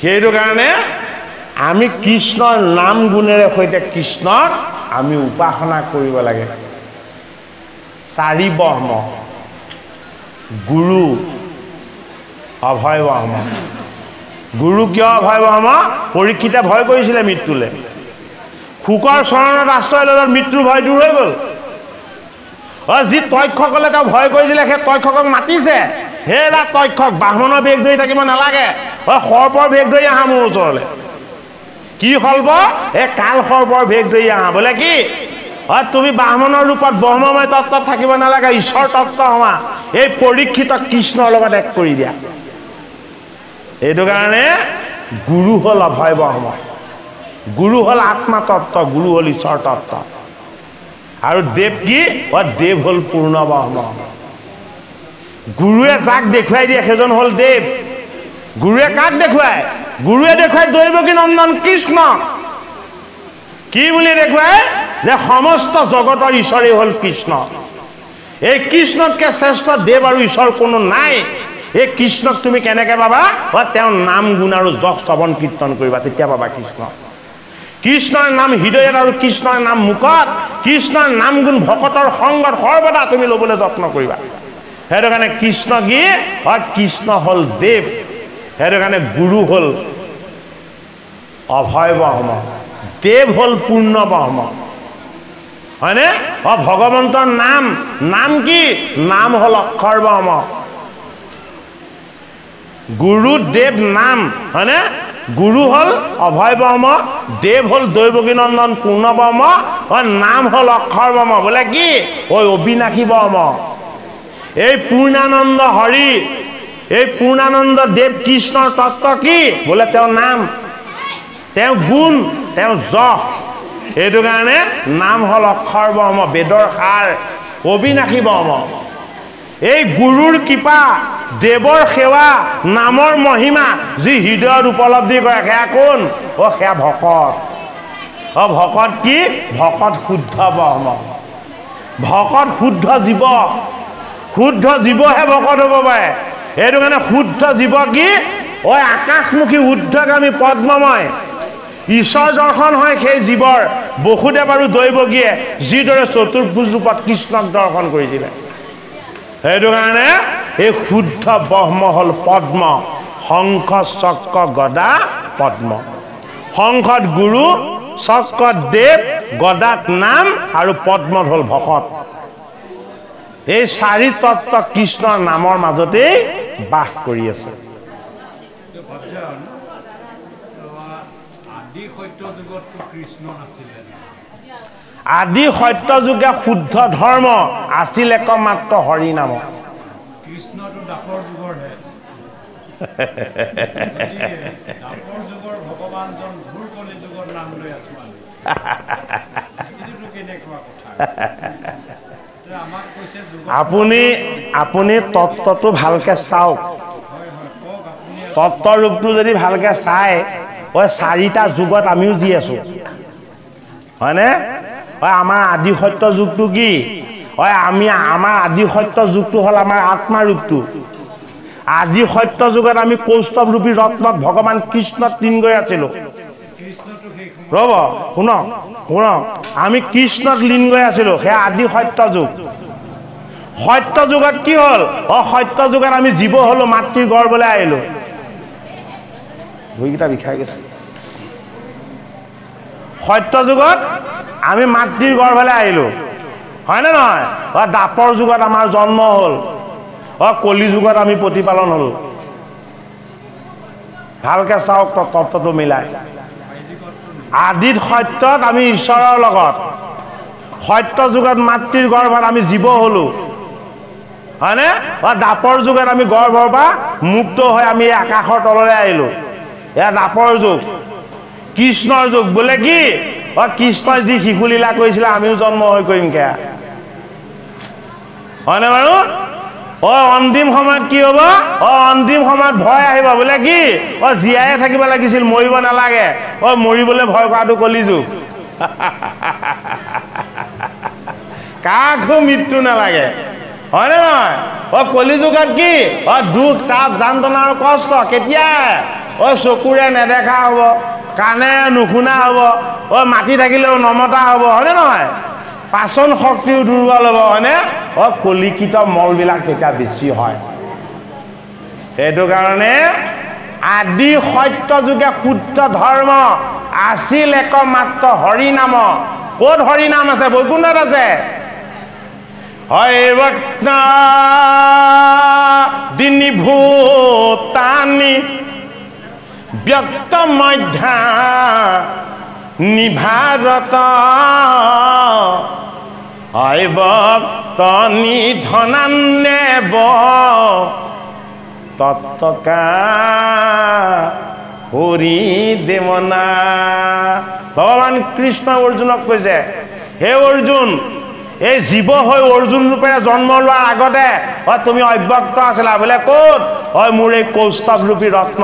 সেইটো কাৰণে আমি কৃষ্ণৰ নাম গুণেৰে সৈতে কৃষ্ণক আমি উপাসনা কৰিব লাগে চাৰি ব্ৰহ্ম গুৰু অভয় ব্ৰহ্ম গুৰু কিয় অভয় ব্ৰহ্ম পৰীক্ষিতে ভয় কৰিছিলে মৃত্যুলে শুকৰ চৰণত আশ্ৰয় ল'লে মৃত্যুৰ ভয় দূৰ হৈ গ'ল যি তক্ষকলে তেওঁ ভয় কৰিছিলে সেই তক্ষকক মাতিছে হেৰা তক্ষক ব্ৰাহ্মণৰ বেগ ধৰি থাকিব নালাগে সৰ্পৰ বেগ ধৰি আহা মোৰ ওচৰলৈ কি সৰ্প এই কাল সৰ্পৰ বেগ ধৰি আহা বোলে কি তুমি ব্ৰাহ্মণৰ ৰূপত ব্ৰহ্মময় তত্ত্বত থাকিব নালাগে ঈশ্বৰ তত্ত্ব হোৱা এই পৰীক্ষিতক কৃষ্ণৰ লগত এক কৰি দিয়া এইটো কাৰণে গুৰু হ'ল অভয় ব্ৰহ্ম গুৰু হ'ল আত্মা তত্ত্ব গুৰু হ'ল ঈশ্বৰ তত্ত্ব আৰু দেৱ কি দেৱ হ'ল পূৰ্ণ ব্ৰহ্ম গুৰুৱে যাক দেখুৱাই দিয়ে সেইজন হ'ল দেৱ গুৰুৱে কাক দেখুৱায় গুৰুৱে দেখুৱায় দৈৱকী নন্দন কৃষ্ণ কি বুলি দেখুৱায় যে সমস্ত জগতৰ ঈশ্বৰেই হ'ল কৃষ্ণ এই কৃষ্ণতকৈ শ্ৰেষ্ঠ দেৱ আৰু ঈশ্বৰ কোনো নাই এই কৃষ্ণক তুমি কেনেকৈ পাবা তেওঁৰ নাম গুণ আৰু যশ শ্ৰৱণ কীৰ্তন কৰিবা তেতিয়া পাবা কৃষ্ণ কৃষ্ণৰ নাম হৃদয়ত আৰু কৃষ্ণৰ নাম মুখত কৃষ্ণৰ নাম গুণ ভকতৰ সংগত সৰ্বদা তুমি ল'বলৈ যত্ন কৰিবা সেইটো কাৰণে কৃষ্ণ কি কৃষ্ণ হ'ল দেৱ সেইটো কাৰণে গুৰু হ'ল অভয় ব্ৰহ্ম দেৱ হ'ল পূৰ্ণ ব্ৰহ্ম হয়নে ভগৱন্তৰ নাম নাম কি নাম হ'ল অক্ষৰ ব্ৰহ্ম গুৰু দেৱ নাম হয়নে গুৰু হ'ল অভয় ব্ৰহ্ম দেৱ হ'ল দৈৱকী নন্দন পূৰ্ণ ব্ৰহ্ম নাম হ'ল অক্ষৰ ব্ৰহ্ম বোলে কি অবিনাশী ব্ৰহ্ম এই পূৰ্ণানন্দ হৰি এই পূৰ্ণানন্দ দেৱ কৃষ্ণৰ তত্ত্ব কি বোলে তেওঁৰ নাম তেওঁ গুণ তেওঁ যশ সেইটো কাৰণে নাম হ'ল অক্ষৰ ব্ৰহ্ম বেদৰ সাৰ অবিনাশী ব্ৰহ্ম এই গুৰুৰ কৃপা দেৱৰ সেৱা নামৰ মহিমা যি হৃদয়ত উপলব্ধি কৰে সেয়া কোন সেয়া ভকত ভকত কি ভকত শুদ্ধ ব্ৰহ্ম ভকত শুদ্ধ জীৱহে ভকত হ'ব পাৰে সেইটো কাৰণে শুদ্ধ জীৱ কি আকাশমুখী ঊৰ্ধ্বগামী পদ্মময় ঈশ্বৰ দৰ্শন হয় সেই জীৱৰ বসুদেৱ আৰু দৈৱকীয়ে যিদৰে চতুৰ্ভুজ ৰূপত কৃষ্ণক দৰ্শন কৰিছিলে সেইটো কাৰণে এই শুদ্ধ ব্ৰহ্ম হ'ল পদ্ম শংখ চক্ৰ গদা পদ্ম শংখত গুৰু চক্ৰত দেৱ গদাত নাম আৰু পদ্মত হ'ল ভকত এই চাৰি তত্ত্ব কৃষ্ণৰ নামৰ মাজতেই বাস কৰি আছে আদি সত্য যুগে শুদ্ধ ধৰ্ম আছিল একমাত্ৰ হৰি নাম কৃষ্ণটো দাপৰ যুগৰহে দাপৰ যুগৰ ভগৱানজন ঘূৰ কলি যুগৰ নাম লৈ আছো এইটো কেনেকুৱা কথা আমাক কৈছে আপুনি তত্ত্বটো ভালকে চাওক তত্ত্বৰ ৰূপটো যদি ভালকে চাই চাৰিটা যুগত আমিও জি আছো হয়নে আমাৰ আদি সত্য যুগটো কি আমাৰ আদি সত্য যুগটো হ'ল আমাৰ আত্মা ৰূপটো আদি সত্য যুগত আমি কৌস্তভ ৰূপী ৰত্নত ভগৱান কৃষ্ণত লীন গৈ আছিলো ৰ'ব শুনক আমি কৃষ্ণত লীন গৈ আছিলো সেয়া আদি সত্য যুগ সত্য যুগত কি হ'ল সত্য যুগত আমি জীৱ হলো মাতৃৰ গৰ্ভলৈ আহিলো ভৰিকেইটা বিষাই গৈছে সত্য যুগত আমি মাতৃৰ গৰ্ভলৈ আহিলো হয়নে নহয় দাপৰ যুগত আমাৰ জন্ম হ'ল কলি যুগত আমি প্ৰতিপালন হলো ভালকে চাওক তত্ত্বটো মিলাই আদিত সত্যত আমি ঈশ্বৰৰ লগত সত্য যুগত মাতৃৰ গৰ্ভত আমি জীৱ হলো হয়নে দাপৰ যুগত আমি গৰ্ভৰ পৰা মুক্ত হৈ আমি আকাশৰ তললৈ আহিলো এয়া দাপৰ যুগ কৃষ্ণৰ যুগ বোলে কি কৃষ্ণই যি শিশুলীলা কৰিছিলে আমিও জন্ম হৈ কৰিম কে হয়নে বাৰু অন্তিম সময়ত কি হ'ব অন্তিম সময়ত ভয় আহিব বোলে কি জীয়াই থাকিব লাগিছিল মৰিব নালাগে মৰিবলৈ ভয় কৰাটো কলিযুগ কাকো মৃত্যু নালাগে হয়নে নহয় কলিযুগত কি দুখ তাপ যন্ত্ৰণা আৰু কষ্ট কেতিয়া চকুৰে নেদেখা হ'ব কাণেৰে নুশুনা হ'ব মাতি থাকিলেও নমতা হ'ব হয়নে নহয় পাচন শক্তিও দুৰ্বল হ'ব হয়নে কলিকিত মলবিলাক তেতিয়া বেছি হয় সেইটো কাৰণে আদি সত্য যুগে শুদ্ধ ধৰ্ম আছিল একমাত্ৰ হৰি নাম ক'ত হৰি নাম আছে বৈকুণ্ঠত আছে দিনী ভূতানি ব্যক্ত মধ্যা নিভাৰত ভক্তনি ধনান্নেব তত্ত্বকা হৰি দেৱনা ভগৱান কৃষ্ণ অৰ্জুনক কৈছে হে অৰ্জুন এই জীৱ হৈ অৰ্জুন ৰূপেৰে জন্ম লোৱাৰ আগতে তুমি অব্যক্ত আছিলা বোলে ক'ত মোৰ এই কৌস্তভ ৰূপী ৰত্ন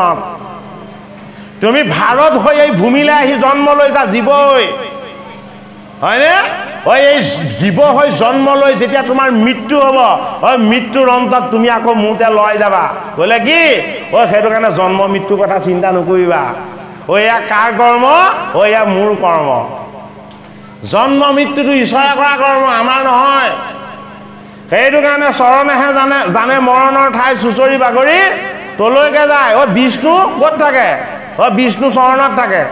তুমি ভাৰত হৈ এই ভূমিলৈ আহি জন্ম লৈছা জীৱ হৈ হয়নে এই জীৱ হৈ জন্ম লৈ যেতিয়া তোমাৰ মৃত্যু হ'ব মৃত্যুৰ অন্তত তুমি আকৌ মোতে লৈ যাবা বোলে কি সেইটো কাৰণে জন্ম মৃত্যুৰ কথা চিন্তা নকৰিবা এয়া কাৰ কৰ্ম এয়া মোৰ কৰ্ম জন্ম মৃত্যুটো ঈশ্বৰে কৰা কৰ্ম আমাৰ নহয় সেইটো কাৰণে চৰণেহে জানে মৰণৰ ঠাই চুচৰি বাগৰি তলৈকে যায় বিষ্ণু ক'ত থাকে বিষ্ণু চৰণত থাকে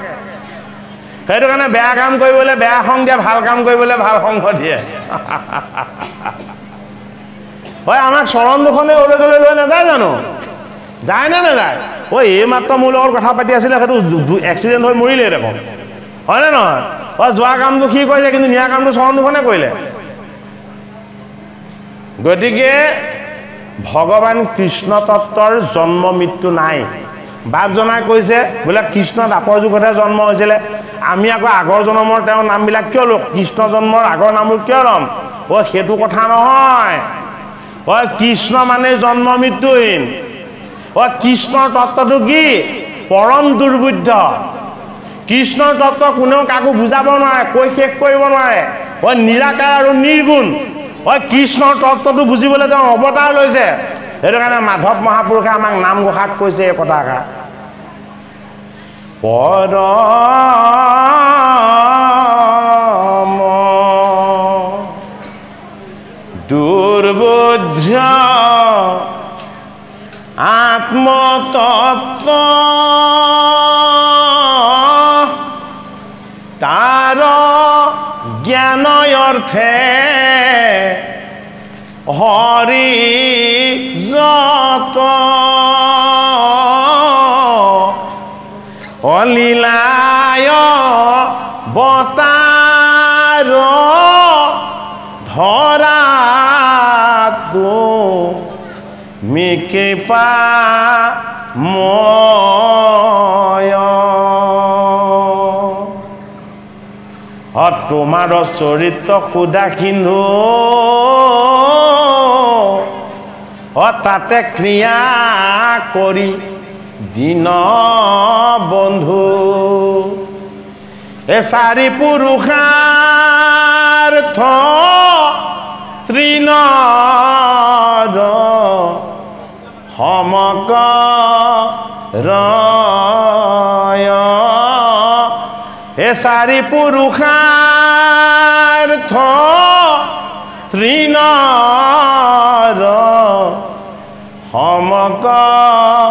সেইটো কাৰণে বেয়া কাম কৰিবলৈ বেয়া সংগ দিয়ে ভাল কাম কৰিবলৈ ভাল সংগ দিয়ে আমাক চৰণ দুখনে ওলাই গ'লে লৈ নাযায় জানো যায় নে নাযায় এই মাত্ৰ মোৰ লগত কথা পাতি আছিলে সেইটো এক্সিডেণ্ট হৈ মৰিলে দেখোন হয়নে নহয় যোৱা কামটো সি কৰিলে কিন্তু নিয়া কামটো চৰণ দুখনে কৰিলে গতিকে ভগৱান কৃষ্ণ তত্ত্বৰ জন্ম মৃত্যু নাই বাপজনাই কৈছে বোলে কৃষ্ণ দাপৰ যুগতহে জন্ম হৈছিলে আমি আকৌ আগৰ জন্মৰ তেওঁৰ নামবিলাক কিয় ল'ম কৃষ্ণ জন্মৰ আগৰ নামবোৰ কিয় ল'ম সেইটো কথা নহয় কৃষ্ণ মানে জন্ম মৃত্যুহীন কৃষ্ণৰ তত্ত্বটো কি পৰম দুৰ্বোধ্য কৃষ্ণৰ তত্ত্ব কোনেও কাকো বুজাব নোৱাৰে কৈ শেষ কৰিব নোৱাৰে নিৰাকাৰ আৰু নিৰ্গুণ কৃষ্ণৰ তত্ত্বটো বুজিবলৈ তেওঁ অৱতাৰ লৈছে সেইটো কাৰণে মাধৱ মহাপুৰুষে আমাক নামঘোষাত কৈছে এই কথাষাৰ পৰম দুৰ্বোধ্য আত্মতত্ত্ব তাৰ জ্ঞান অৰ্থে হৰি যত অলীলায় বতাৰ ধৰাতো কৃপা ময় তোমাৰ চৰিত্ৰ সুধা সিন্ধু তাতে ক্ৰিয়া কৰি দিন বন্ধু চাৰি পুৰুষাৰ্থ তৃণৰ সমকৰ চাৰি পুৰুষাৰ্থ তৃণৰ সমকৰ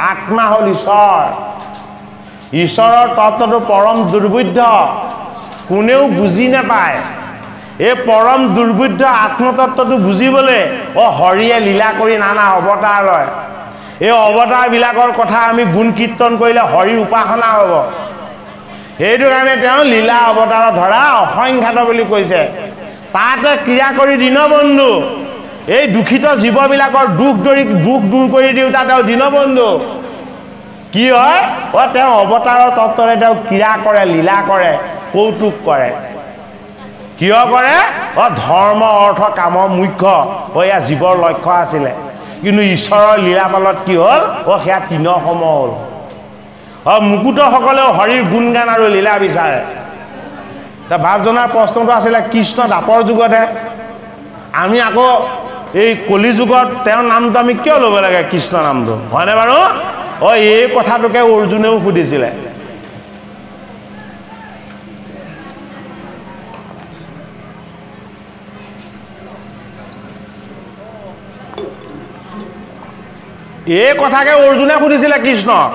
আত্মা হ'ল ঈশ্বৰ ঈশ্বৰৰ তত্ত্বটো পৰম দুৰ্বোধ্য কোনেও বুজি নাপায় এই পৰম দুৰ্বোধ্য আত্মতত্ত্বটো বুজিবলৈ হৰিয়ে লীলা কৰি নানা অৱতাৰ লয় এই অৱতাৰবিলাকৰ কথা আমি গুণ কীৰ্তন কৰিলে হৰিৰ উপাসনা হ'ব সেইটো কাৰণে তেওঁ লীলা অৱতাৰত ধৰা অসংখ্যাত বুলি কৈছে তাতে ক্ৰিয়া কৰি দীনবন্ধু এই দুখিত জীৱবিলাকৰ দুখ দূৰ কৰি দিওঁতা তেওঁ দীনবন্ধু কি হয় তেওঁ অৱতাৰৰ তত্ত্বৰে তেওঁ ক্ৰিয়া কৰে, লীলা কৰে, কৌতুক কৰে। কিয় কৰে ধৰ্ম অৰ্থ কামৰ মুখ্য এয়া জীৱৰ লক্ষ্য আছিলে, কিন্তু ঈশ্বৰৰ লীলাপালত কি হ'ল সেয়া তৃণসম হ'ল। মুকুটসকলেও হৰিৰ গুণগান আৰু লীলা বিচাৰে। বাপজনাৰ প্ৰশ্নটো আছিলে কৃষ্ণ দাপৰ যুগতহে, আমি আকৌ এই কলি যুগত তেওঁৰ নামটো আমি কিয় ল'ব লাগে কৃষ্ণ নামটো, হয়নে বাৰু? এই কথাটোকে অৰ্জুনেও সুধিছিলে। এই কথাকে অৰ্জুনে সুধিছিলে কৃষ্ণক,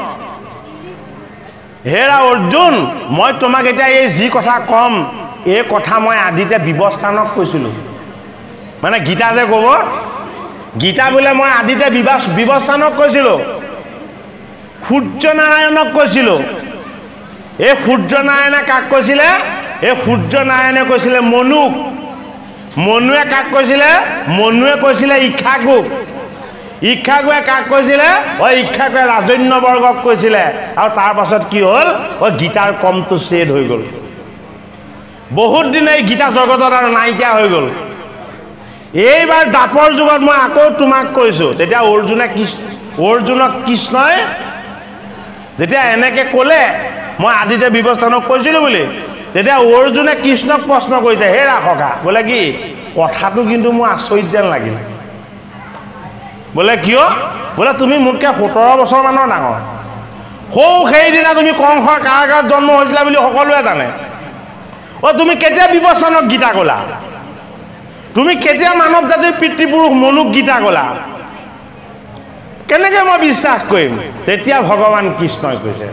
হেৰা অৰ্জুন, মই তোমাক এতিয়া এই যি কথা কম এই কথা মই আদিতে বিৱস্থানক কৈছিলোঁ। মানে গীতা যে ক'ব, গীতা বোলে মই আদিতে বিৱস্থানক কৈছিলোঁ, সূৰ্যনাৰায়ণক কৈছিলোঁ। এই সূৰ্যনাৰায়ণে কাক কৈছিলে? এই সূৰ্যনাৰায়ণে কৈছিলে মনুক। মনুৱে কাক কৈছিলে? মনুৱে কৈছিলে ইক্ষাকুক। ইক্ষাকুৱে কাক কৈছিলে? ইক্ষাকুৱে ৰাজন্যবৰ্গক কৈছিলে। আৰু তাৰ পাছত কি হ'ল? গীতাৰ কমটো ছেদ হৈ গ'ল। বহুত দিন এই গীতা জগতত আৰু নাইকিয়া হৈ গ'ল। এইবাৰ দাপৰ যুগত মই আকৌ তোমাক কৈছোঁ। তেতিয়া অৰ্জুনক কৃষ্ণই যেতিয়া এনেকে ক'লে মই আদিতে বিৱস্থানক কৈছিলোঁ বুলি, তেতিয়া অৰ্জুনে কৃষ্ণক প্ৰশ্ন কৰিছে, হে ৰাসকা, বোলে কি কথাটো কিন্তু মোৰ আচৰিত যেন লাগিল। বোলে কিয়? বোলে তুমি মোতকৈ 17 বছৰমানৰ ডাঙৰ। সেইদিনা তুমি কংসৰ কাৰাগাৰত জন্ম হৈছিলা বুলি সকলোৱে জানে। তুমি কেতিয়া বিৱস্থানক গীতা ক'লা? তুমি কেতিয়া মানৱ জাতিৰ পিতৃপুৰুষ মনুক গীতা ক'লা? কেনেকৈ মই বিশ্বাস কৰিম? তেতিয়া ভগৱান কৃষ্ণই কৈছে,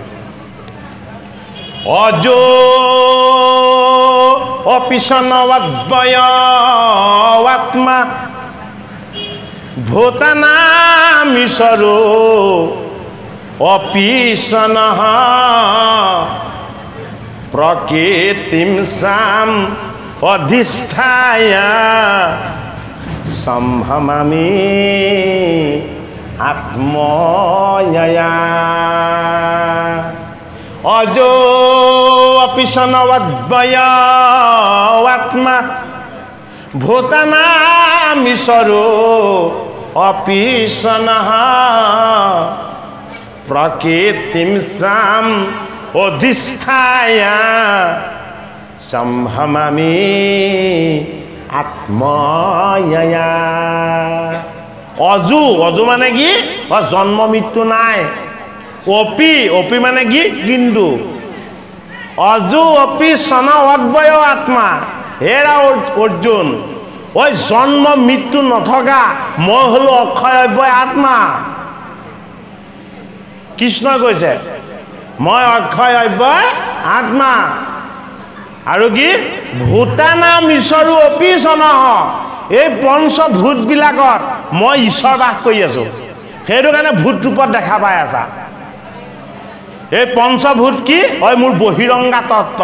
অজো অপিশনবদ্বয়াত্মা ভূতানামিশৰো অপিশনঃ প্ৰকৃতিম সাম অধিষ্ঠায় সম্ভমামি আত্ময়া। অজো অপিশনবদ্বয়াত্মা ভূতানামিশৰো অপিশনঃ প্রকৃতিম সাম অধিষ্ঠায় সম্ভমামি আত্ময়া। অজু, অজু মানে কি? জন্ম মৃত্যু নাই। অপি মানে কি? কিন্তু। অজু অপি সন অদ্বয় আত্মা। হেৰা অৰ্জুন, জন্ম মৃত্যু নথকা মই হলো অক্ষয় অব্যয় আত্মা। কৃষ্ণই কৈছে মই অক্ষয় অব্যয় আত্মা। আৰু কি? ভূতানাম ঈশ্বৰো অপিশনঃ। এই পঞ্চভূতবিলাকত মই ঈশ্বৰ বাস কৰি আছো, সেইটো কাৰণে ভূত ৰূপত দেখা পাই আছা। এই পঞ্চভূত কি? মোৰ বহিৰংগা তত্ত্ব।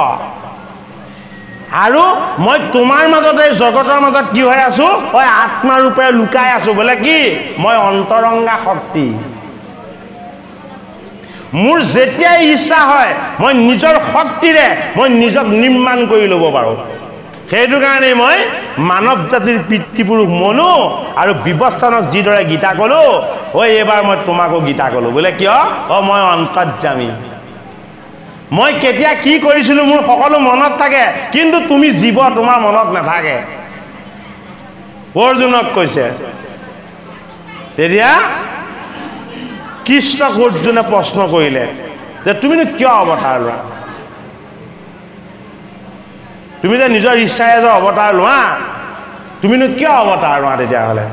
আৰু মই তোমাৰ মাজত এই জগতৰ মাজত কি হৈ আছো? আত্মাৰূপে লুকাই আছো। বোলে কি? মই অন্তৰংগা শক্তি। মোৰ যেতিয়াই ইচ্ছা হয় মই নিজৰ শক্তিৰে মই নিজক নিৰ্মাণ কৰি ল'ব পাৰোঁ। সেইটো কাৰণে মই মানৱ জাতিৰ পিতৃপুৰুষ মনু আৰু বিৱস্থানক যিদৰে গীতা ক'লো, এইবাৰ মই তোমাকো গীতা ক'লো। বোলে কিয়? মই অন্তৰ্যামী। মই কেতিয়া কি কৰিছিলো মোৰ সকলো মনত থাকে, কিন্তু তুমি জীৱ, তোমাৰ মনত নাথাকে। অৰ্জুনক কৈছে। তেতিয়া কৃষ্ণক অৰ্জুনে প্ৰশ্ন কৰিলে যে তুমিনো কিয় অৱতাৰ লোৱা? তুমি যে নিজৰ ইচ্ছাৰে যে অৱতাৰ লোৱা, তুমিনো কিয় অৱতাৰ লোৱা তেতিয়াহ'লে?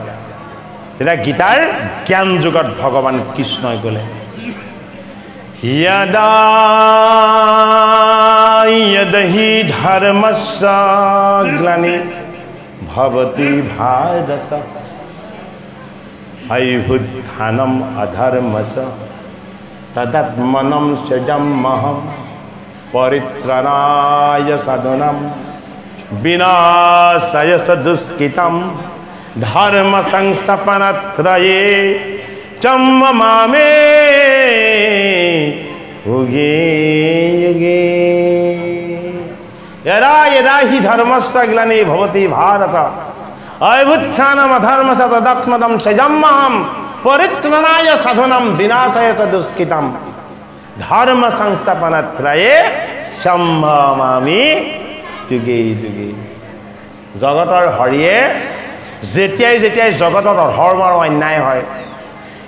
তেতিয়া গীতাৰ জ্ঞান যুগত ভগৱান কৃষ্ণই ক'লে, यदा यदहि धर्मस्य ग्लानि भवति भारत अभ्युत्थानम् अधर्मस्य तदात्मनं सृजाम्यहं परित्राणाय साधूनां विनाशाय दुष्कृतं धर्म संस्थापनार्थये च मामे হি ধর্মস্য গ্লানি ভবতি ভারত অভ্যুত্থানম অধর্মস্য তদাত্মদম সৃজম্যহম পরিত্রাণায় সাধনম বিনাশায় চ দুষ্কৃতম ধর্ম সংস্থাপনাত্রয়ে সম্ভৱামি যুগে যুগে। জগতৰ হৰিয়ে যেতিয়াই যেতিয়াই জগতত অধৰ্ম আৰু অন্যায় হয়,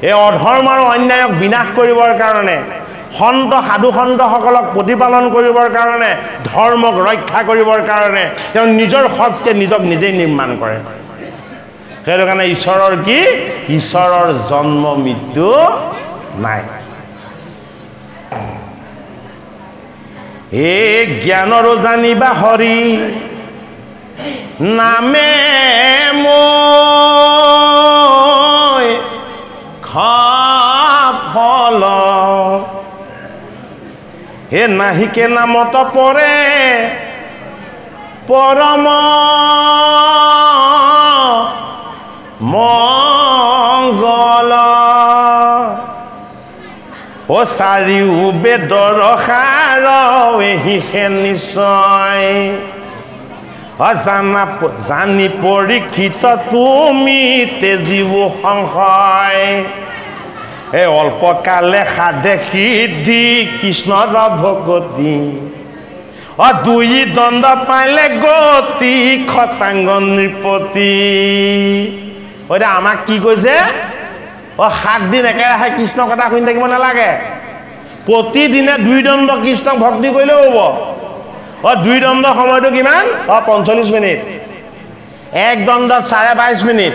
এই অধৰ্ম আৰু অন্যায়ক বিনাশ কৰিবৰ কাৰণে, সন্ত সাধু সন্তসকলক প্ৰতিপালন কৰিবৰ কাৰণে, ধৰ্মক ৰক্ষা কৰিবৰ কাৰণে তেওঁ নিজৰ শক্তিৰে নিজক নিজেই নিৰ্মাণ কৰে। সেইটো কাৰণে ঈশ্বৰৰ কি? ঈশ্বৰৰ জন্ম মৃত্যু নাই। এ জ্ঞানৰ জানিবা হৰি নামে মই ফল হে নাহিকে নামত পৰে পৰম মংগল ও চাৰিও বেদৰ সাৰ এহিহে নিশ্চয় জানি পৰীক্ষিত তুমি তেজীব সংশয় এই অল্পকালে সাধে সিদ্ধি কৃষ্ণৰ ভগতি দুই দণ্ড পাইলে গতি খতাংগ নৃপতি। এতিয়া আমাক কি কৈছে? 7 দিন একেৰাহে কৃষ্ণৰ কথা শুনি থাকিব নালাগে, প্ৰতিদিনে 2 দণ্ড কৃষ্ণক ভক্তি কৰিলেও হ'ব। 2 দণ্ড সময়টো কিমান? 45 মিনিট। 1 দণ্ডত 22.5 minute,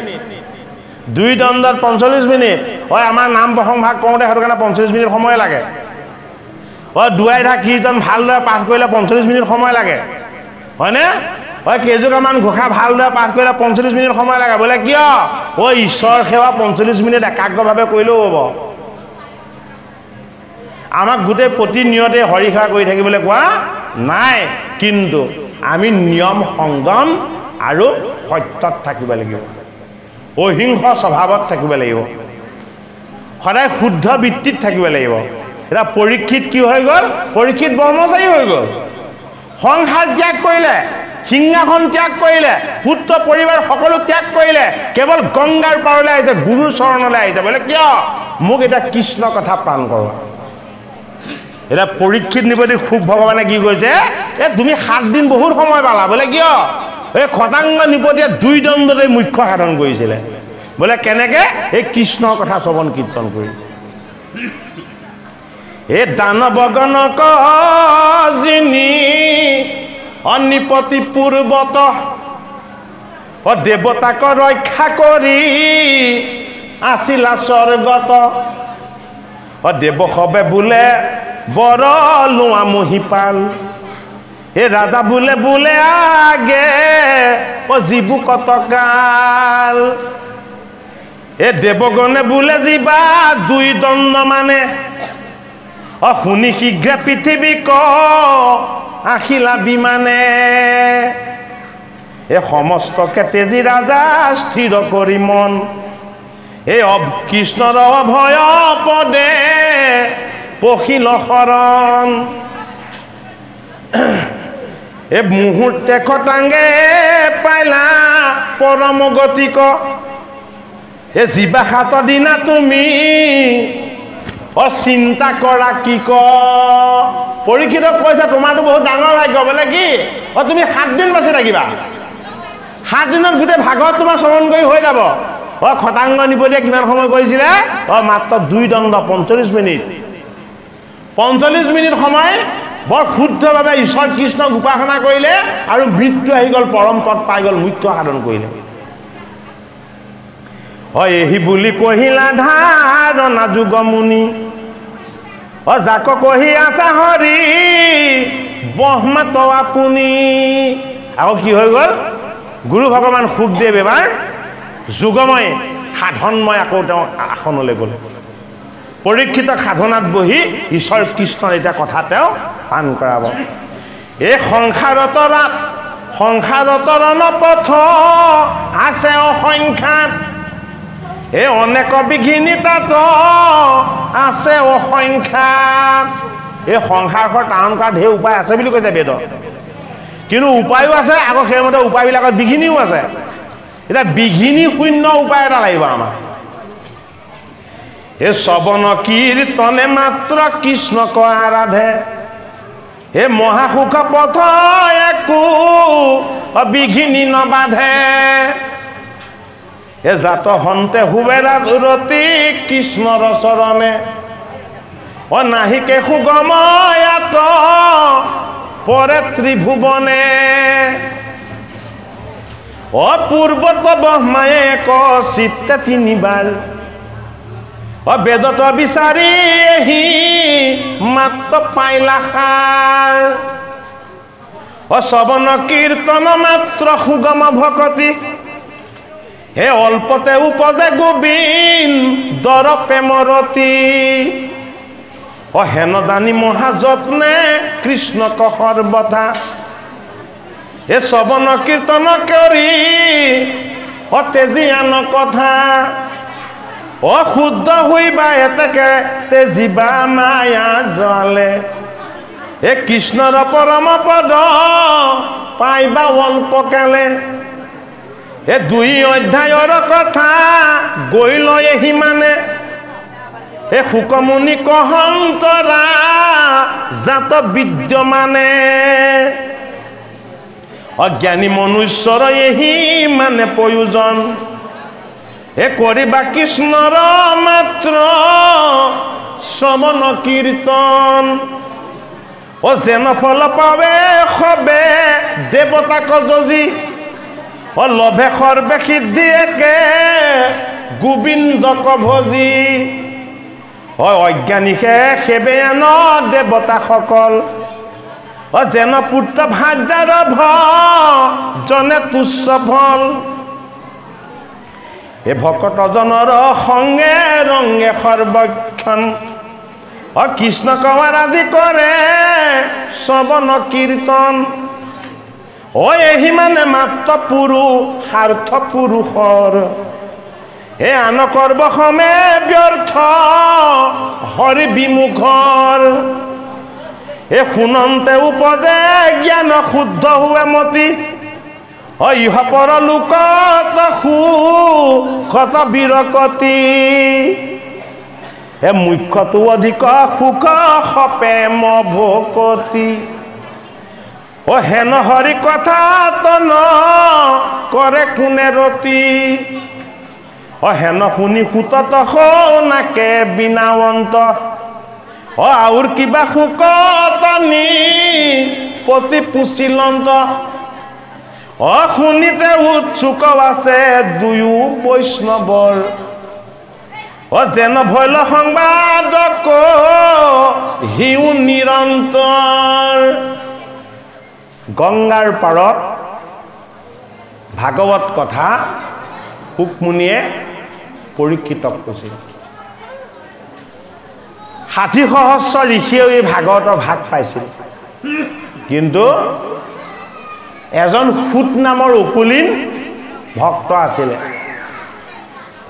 2 দণ্ডত 45 minute. আমাৰ নাম প্ৰসংগ ভাগ কৰোঁতে সেইটো কাৰণে 45 মিনিট সময় লাগে। দুৱাইধা কীৰ্তন ভালদৰে পাঠ কৰিলে 45 মিনিট সময় লাগে, হয়নে? কেইযোগামান ঘোষা ভালদৰে পাঠ কৰিলে 45 মিনিট সময় লাগে। বোলে কিয়? ঈশ্বৰ সেৱা 45 মিনিট একাগ্ৰভাৱে কৰিলেও হ'ব। আমাক গোটেই প্ৰতিনিয়তে হৰি সেৱা কৰি থাকিবলৈ কোৱা নাই, কিন্তু আমি নিয়ম সংযম আৰু সত্যত থাকিব লাগিব, অহিংস স্বভাৱত থাকিব লাগিব, সদায় শুদ্ধ বৃত্তিত থাকিব লাগিব। এটা পৰীক্ষিত কি হৈ গ'ল? পৰীক্ষিত ব্ৰহ্মচাৰী হৈ গ'ল। সংসাৰ ত্যাগ কৰিলে, সিংহাসন ত্যাগ কৰিলে, পুত্ৰ পৰিবাৰ সকলো ত্যাগ কৰিলে, কেৱল গংগাৰ পাৰলৈ আহিছে, গুৰুৰ চৰণলৈ আহিছে। বোলে কিয়? মোক এতিয়া কৃষ্ণ কথা প্ৰাণ কৰোঁ। এতিয়া পৰীক্ষিত নিপতি সুখ ভগৱানে কি কৈছে? তুমি 7 দিন বহুত সময় পালা। বোলে কিয়? এই খতাংগ নিপতিয়ে 2 দণ্ডতে মুখ্য সাধন কৰিছিলে। বোলে কেনেকে? এই কৃষ্ণৰ কথা শ্ৰৱণ কীৰ্তন কৰি। এই দানৱ গণক যিনি অনিপতি পূৰ্বত দেৱতাক ৰক্ষা কৰি আছিলা স্বৰ্গত দেৱসৱে বোলে বৰ লোৱা মহিপাল এ ৰাজা বোলে বোলে আগে জীবু কতকাল এ দেৱগণে বোলে জীবা 2 দণ্ড মানে শুনি শীঘ্ৰে পৃথিৱীক আহিলা বিমানে এই সমস্তকে তেজি ৰাজা স্থিৰ কৰি মন এই কৃষ্ণৰ অভয় পদে পখিল শৰণ এই মুহূৰ্তে খটাংগে পাইলা পৰম গতিক এই জীৱা 7 দিনা তুমি চিন্তা কৰা কি ক পৰীক্ষিতক কৈছা তোমাৰতো বহুত ডাঙৰ ভাগ্য। বোলে কি? তুমি 7 দিন বাচি থাকিবা, 7 দিনত গোটেই ভাগৱত তোমাৰ শ্ৰৱণ কৰি হৈ যাব। খটাংগ নিপতিয়ে কিমান সময় কৰিছিলে? মাত্ৰ 2 দণ্ড 45 মিনিট। 45 মিনিট সময় বৰ শুদ্ধভাৱে ঈশ্বৰ কৃষ্ণক উপাসনা কৰিলে আৰু মৃত্যু আহি গ'ল, পৰম পদ পাই গ'ল, মুখ্য সাধন কৰিলে। এহি বুলি কহিলা ধাৰণা যুগ মুনি যাক কহি আছা হৰি ব্ৰহ্মাত আপুনি। আকৌ কি হৈ গ'ল? গুৰু ভগৱান শুকদেৱ এবাৰ যুগময় সাধনময় আকৌ তেওঁ আসনলৈ গ'ল। পৰীক্ষিত সাধনাত বহি ঈশ্বৰ কৃষ্ণৰ এতিয়া কথা তেওঁ পান কৰাব। এই সংসাৰত পথ আছে অসংখ্যাত এই অনেক বিঘিনি তাত আছে অসংখ্যাত। এই সংসাৰখন টান কৰা ঢেৰ উপায় আছে বুলি কৈছে বেদত, কিন্তু উপায়ো আছে, আকৌ সেইমতে উপায়বিলাকত বিঘিনিও আছে। এতিয়া বিঘিনি শূন্য উপায় এটা লাগিব আমাক। এই শ্ৰৱণ কীৰ্তনে মাত্ৰ কৃষ্ণক আৰাধে, হে মহাসুখ পথ একো বিঘিনি নবাধে। এ জাত হন্তে হুবেৰা ৰতি কৃষ্ণৰ চৰণে, নাহিকে সুগময়াত পৰে ত্ৰিভুৱনে। পূৰ্বত ব্ৰহ্মায়ে ক চিত্তে তিনিবাৰ, বেদত বিচাৰি এহি মাত্ৰ পাইলা সাৰ। শ্ৰৱণ কীৰ্তন মাত্ৰ সুগম ভকতি, হে অল্পতে উপজে গোবিন্দৰ প্ৰেমৰতি। হেন দানি মহাযত্নে কৃষ্ণক সৰ্বথা, হে শ্ৰৱণ কীৰ্তন কৰি তেজি আন কথা। শুদ্ধ হইবা এতেকে তেজিবা মায়া জলে, হে কৃষ্ণৰ পৰম পদ পাইবা অল্পকালে। এ 2 অধ্যায়ৰ কথা গৈ লয় সিমানে, এ শুকমুনি কহন্তৰা জাত বিদ্যমানে। অজ্ঞানী মনুষ্যৰ এহি মানে প্ৰয়োজন, এ কৰিবা কৃষ্ণৰ মাত্ৰ শ্ৰৱণ কীৰ্তন। যেন ফল পাবে সবে দেৱতাক যজি, লভে সৰ্বে সিদ্ধি একে গোবিন্দক ভজি। অজ্ঞানীকে সেবে আন দেৱতাসকল, যেন পুত্ৰ ভাৰ্যাৰ জনে তুচ্ছ ফল। এ ভকতজনৰ সংগে ৰংগে সৰ্বক্ষণ, কৃষ্ণক আৰাধি কৰে শ্ৰৱণ কীৰ্তন। এহি মানে মাত্ৰ পুৰুষাৰ্থ পুৰুষৰ, হে আন কৰ্ব সমে ব্যৰ্থ হৰি বিমুখৰ। এ শুনন্তে উপজে জ্ঞান শুদ্ধ হুৱে মতি, ইহ পৰ লোকত সুখত বিৰকতি। এ মুখ্যটো অধিক সুখ সপেম ভকতি, হেন হৰি কথা তন কৰে কোনে ৰতি। হেন শুনি সুতত নাকে বিনাৱন্ত, আউৰ কিবা সুখ টানি পতি পুচিলন্ত। শুনিতে উৎসুক আছে দুয়ো বৈষ্ণৱৰ, যেন ভৈল সংবাদক হিউ নিৰন্তৰ। গংগাৰ পাৰত ভাগৱত কথা শুকমুনিয়ে পৰীক্ষিতক কৈছিল। 60 সহস্ৰ ঋষিয়েও এই ভাগৱতৰ ভাগ পাইছিল, কিন্তু এজন সুত নামৰ অকুলীন ভক্ত আছিলে।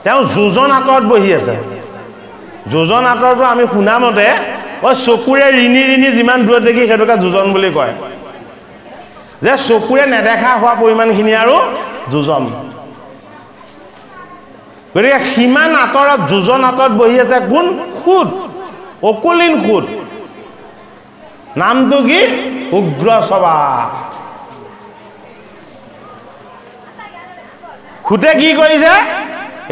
তেওঁ যোজন আঁতৰত বহি আছে। যোজন আঁতৰতো আমি শুনা মতে চকুৰে ৰিণি ৰিণি যিমান দূৰত দেখি সেইটোকে যোজন বুলি কয়, যে চকুৰে নেদেখা হোৱা পৰিমাণখিনি আৰু যোজন। গতিকে সিমান আঁতৰত যোজন আঁতৰত বহি আছে কোন? সুত, অকুলীন সুত। নামটো কি? উগ্ৰ স্বভাৱ। সুতে কি কৰিছে?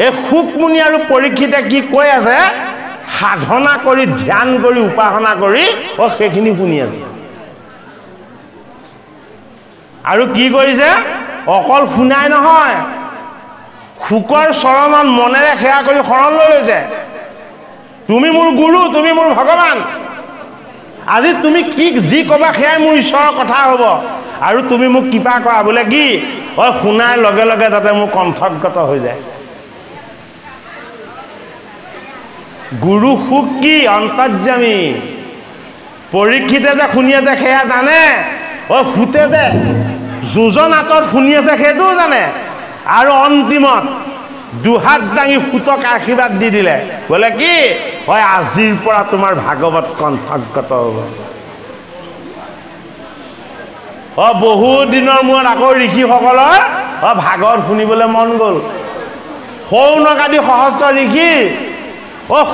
এই শুকমুনি আৰু পৰীক্ষিতে কি কৈ আছে, সাধনা কৰি ধ্যান কৰি উপাসনা কৰি সেইখিনি শুনি আছে। আৰু কি কৰিছে? অকল শুনাই নহয়, শুকৰ চৰণত মনেৰে সেৱা কৰি শৰণ লৈ লৈছে। তুমি মোৰ গুৰু, তুমি মোৰ ভগৱান, আজি তুমি কি যি ক'বা সেয়াই মোৰ ঈশ্বৰৰ কথা হ'ব, আৰু তুমি মোক কৃপা কৰা বোলে। কি শুনাৰ লগে লগে যাতে মোৰ কণ্ঠগত হৈ যায়। গুৰু সুখ কি? অন্তৰ্যামী। পৰীক্ষিতে যে শুনি আছে সেয়া জানে, সুতে যে যোজন আঁতৰত শুনি আছে সেইটোও জানে। আৰু অন্তিমত দুহাত দাঙি সুতক আশীৰ্বাদ দি দিলে, বোলে কি আজিৰ পৰা তোমাৰ ভাগৱত কণ্ঠগত হ'ব। বহুত দিনৰ মূৰত আকৌ ঋষিসকলৰ ভাগৱত শুনিবলৈ মন গ'ল। শৌনক আদি সহস্ৰ ঋষি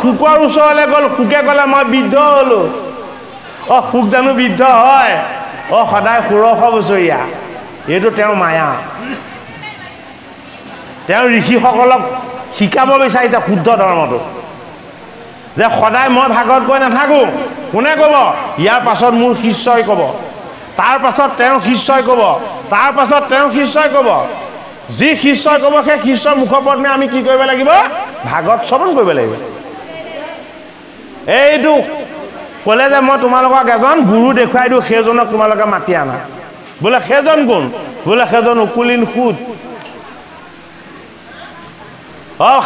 শুকৰ ওচৰলৈ গ'ল। শুকে ক'লে মই বৃদ্ধ হ'লো। শুক জানো বৃদ্ধ হয়? সদায় 1600 বছৰীয়া। এইটো তেওঁৰ মায়া। তেওঁ ঋষিসকলক শিকাব বিচাৰিছে শুদ্ধ ধৰ্মটো, যে সদায় মই ভাগৱত কৈ নাথাকোঁ। কোনে ক'ব? ইয়াৰ পাছত মোৰ শিষ্যই ক'ব, তাৰ পাছত তেওঁৰ শিষ্যই ক'ব, তাৰ পাছত তেওঁৰ শিষ্যই ক'ব। যি শিষ্যই ক'ব সেই শিষ্যৰ মুখপদ্মে আমি কি কৰিব লাগিব? ভাগৱত শ্ৰৱণ কৰিব লাগিব। এইটো ক'লে যে মই তোমালোকক এজন গুৰু দেখুৱাই দিওঁ, সেইজনক তোমালোকে মাতি আনা। বোলে সেইজন কোন? বোলে সেইজন উকুলিন সুত।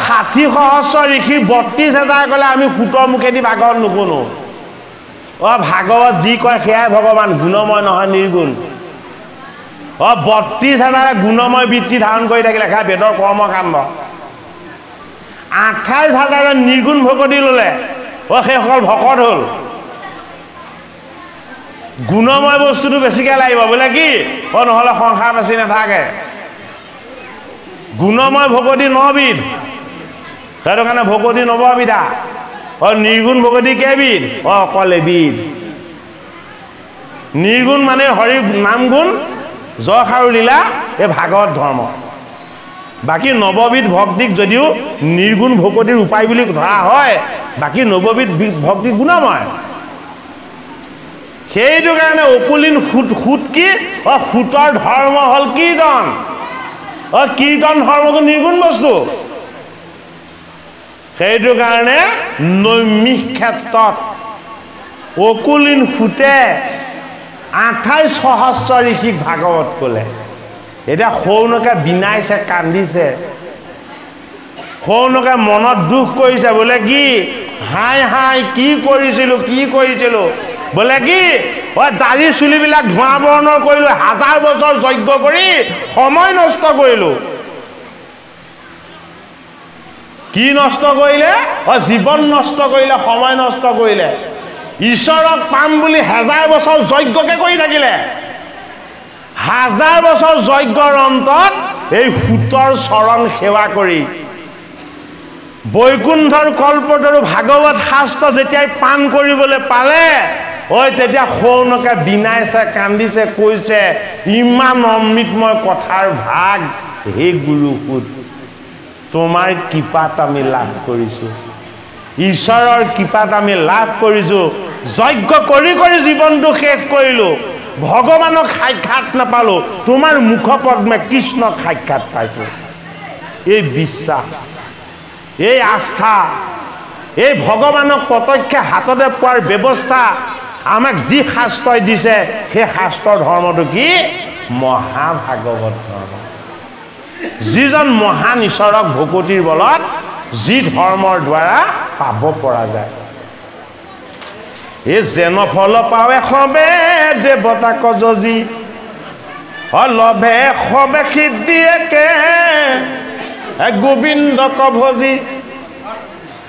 60 সহস্ৰ ঋষিৰ 32,000 ক'লে আমি সুতৰ মুখেদি ভাগৱত নুশুনো। ভাগৱত যি কয় সেয়াই ভগৱান, গুণময় নহয়, নিৰ্গুণ। 32,000 গুণময় বৃত্তি ধাৰণ কৰি থাকিলে, সেয়া বেদৰ কৰ্মকাণ্ড। 28,000 নিৰ্গুণ ভকতি ল'লে, সেইসকল ভকত হ'ল। গুণময় বস্তুটো বেছিকৈ লাগিব। বোলে কি? নহ'লে সংসাৰ বাচি নাথাকে। গুণময় ভকতি 9 বিধ, সেইটো কাৰণে ভকতি 9 বিধা। নিৰ্গুণ ভকতি কেইবিধ? অকল এবিধ। নিৰ্গুণ মানে হৰি নাম গুণ, যশ আৰু লীলা, এই ভাগৱত ধৰ্ম। বাকী 9 বিধ ভক্তিক যদিও নিৰ্গুণ ভকতিৰ উপায় বুলি ধৰা হয়, বাকী 9 বিধ ভক্তি গুণময়। সেইটো কাৰণে অকুলিন সুত কি? সুতৰ ধৰ্ম হ'ল কীৰ্তন। কীৰ্তন ধৰ্মটো নিৰ্গুণ বস্তু। সেইটো কাৰণে নৈমিষ ক্ষেত্ৰত অকুলিন সুতে 28 সহস্ৰ ঋষিক ভাগৱত ক'লে। এতিয়া শৌনকে বিনাইছে, কান্দিছে। শৌনকে মনত দুখ কৰিছে। বোলে কি? হাই হাই, কি কৰিছিলো? বোলে কি? দাড়ি চুলিবিলাক ধোঁৱা বৰণৰ কৰিলো, 1000 বছৰ যজ্ঞ কৰি সময় নষ্ট কৰিলো। কি নষ্ট কৰিলে? জীৱন নষ্ট কৰিলে, সময় নষ্ট কৰিলে। ঈশ্বৰক পাম বুলি 1000 বছৰ যজ্ঞকে কৰি থাকিলে। 1000 বছৰ যজ্ঞৰ অন্তত এই সুতৰ চৰণ সেৱা কৰি বৈকুণ্ঠৰ কল্পতৰু ভাগৱত শাস্ত্ৰ যেতিয়াই পান কৰিবলৈ পালে, তেতিয়া শৌনকে বিনাইছে, কান্দিছে, কৈছে, ইমান অমৃতময় কথাৰ ভাগ হে গুৰুসুত, তোমাৰ কৃপাত আমি লাভ কৰিছোঁ। ঈশ্বৰৰ কৃপাত আমি লাভ কৰিছোঁ। যজ্ঞ কৰি কৰি জীৱনটো শেষ কৰিলোঁ, ভগৱানক সাক্ষাৎ নাপালোঁ, তোমাৰ মুখপদ্মে কৃষ্ণক সাক্ষাৎ পাইছোঁ। এই বিশ্বাস, এই আস্থা, এই ভগৱানক প্ৰত্যক্ষ হাততে পোৱাৰ ব্যৱস্থা আমাক যি শাস্ত্ৰই দিছে, সেই শাস্ত্ৰৰ ধৰ্মটো কি? মহাভাগৱত ধৰ্ম। যিজন মহান ঈশ্বৰক ভকতিৰ বলত যি ধৰ্মৰ দ্বাৰা পাব পৰা যায়। এই যেন ফল পাৱে সবে দেৱতাক যজি, লভে সবে সিদ্ধি একে গোবিন্দক ভজি।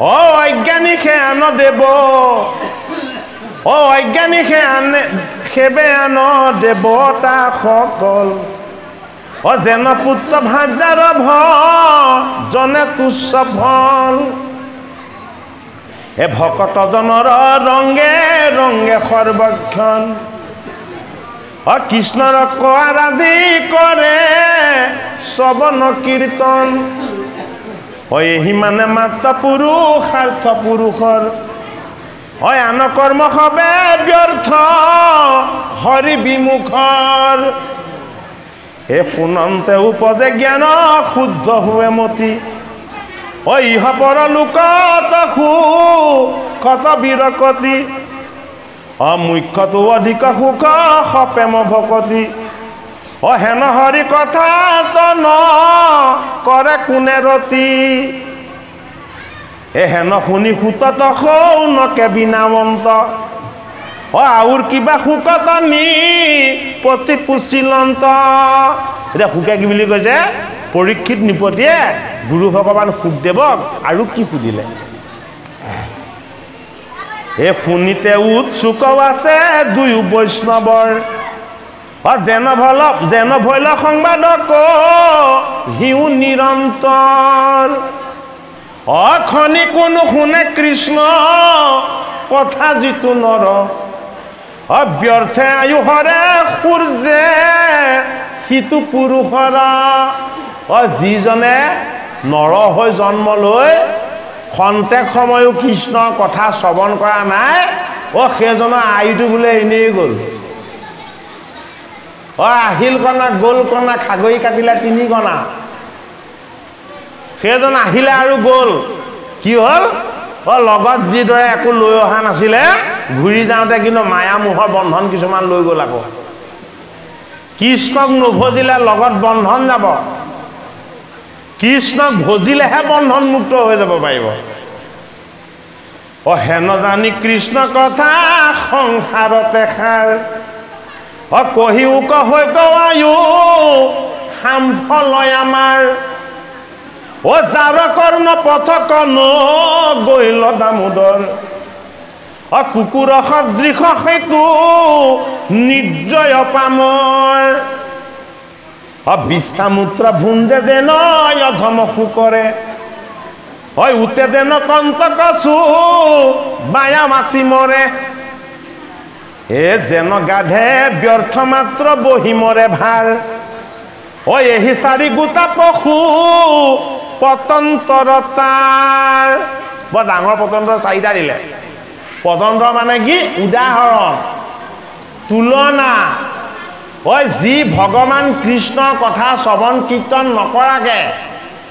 অজ্ঞানীকে আন দেৱ, অজ্ঞানীকে আনে সেবে আন দেৱতা সকল। যেন পুত্ৰ ভাজাৰ জনে তুচ্ছ ফল। ভকতজনৰ ৰংগে ৰংগে সৰ্বক্ষণ, কৃষ্ণৰ কোৱাৰ আদি কৰে শ্ৰৱণ কীৰ্তন। এহি মানে মাত্ৰ পুৰুষাৰ্থ পুৰুষৰ, আন কৰ্ম সবে ব্যৰ্থ হৰি বিমুখৰ। শুনন্তে উপজে জ্ঞান শুদ্ধ হুৱে মতি, ইহ পৰলোকত সুখত বিৰকতি। মুখ্যটো অধিক সুখ সপেম ভকতি, হেন হৰি কথা ন কৰে কোনে ৰতি। হেন শুনি সুতত শৌনকে বিনামন্ত, আউৰ কিবা সুকত নি পতি পুচিলন্ত। এতিয়া সুকে কি বুলি কৈছে? পৰীক্ষিত নিপতিয়ে গুৰু ভগৱান সুখদেৱক আৰু কি সুধিলে? শুনিতে উৎসুক আছে দুয়ো বৈষ্ণৱৰ, যেন ভৈল সংবাদক হিউ নিৰন্তৰ অখনি কোনো শুনে কৃষ্ণ কথা যিটো নৰ ব্যৰ্থে আয়ুহৰে সূৰ্যে সিটো পুৰুষৰ যিজনে নৰ হৈ জন্ম লৈ খন্তেক সময়ো কৃষ্ণৰ কথা শ্ৰৱণ কৰা নাই সেইজনৰ আয়ুটো বোলে এনেই গ'ল আহিল কণা গ'ল কণা খাগৰি কাটিলে 3 কণা সেইজন আহিলে আৰু গ'ল কি হ'ল লগত যিদৰে একো লৈ অহা নাছিলে ঘূৰি যাওঁতে কিন্তু মায়া মোহৰ বন্ধন কিছুমান লৈ গ'ল আকৌ কৃষ্ণক নভজিলে লগত বন্ধন যাব কৃষ্ণক ভজিলেহে বন্ধন মুক্ত হৈ যাব পাৰিব হেন জানি কৃষ্ণ কথা সংসাৰতে খাৰ কহিও কহৈ কৱায়ো সামফলয় আমাৰ যাৰ কৰ্ণ পথক গৈল দামোদৰ কুকুৰ সদৃশ সেইটো নিৰ্জয় পামৰ বিশ্বামূত্ৰ ভুঞ্জে যেন অধমসু কৰে উতে যেন কন্ত কচু বায়া মাতি মৰে যেন গাধে ব্যৰ্থ মাত্ৰ বহি মৰে ভাৰ এহি চাৰি গোটা পশু পতন্ত্ৰতাৰ বৰ ডাঙৰ পতন্ত্ৰ 4টা দিলে পতন্ত্ৰ মানে কি উদাহৰণ তুলনা যি ভগৱান কৃষ্ণৰ কথা শ্ৰৱণ কীৰ্তন নকৰাকে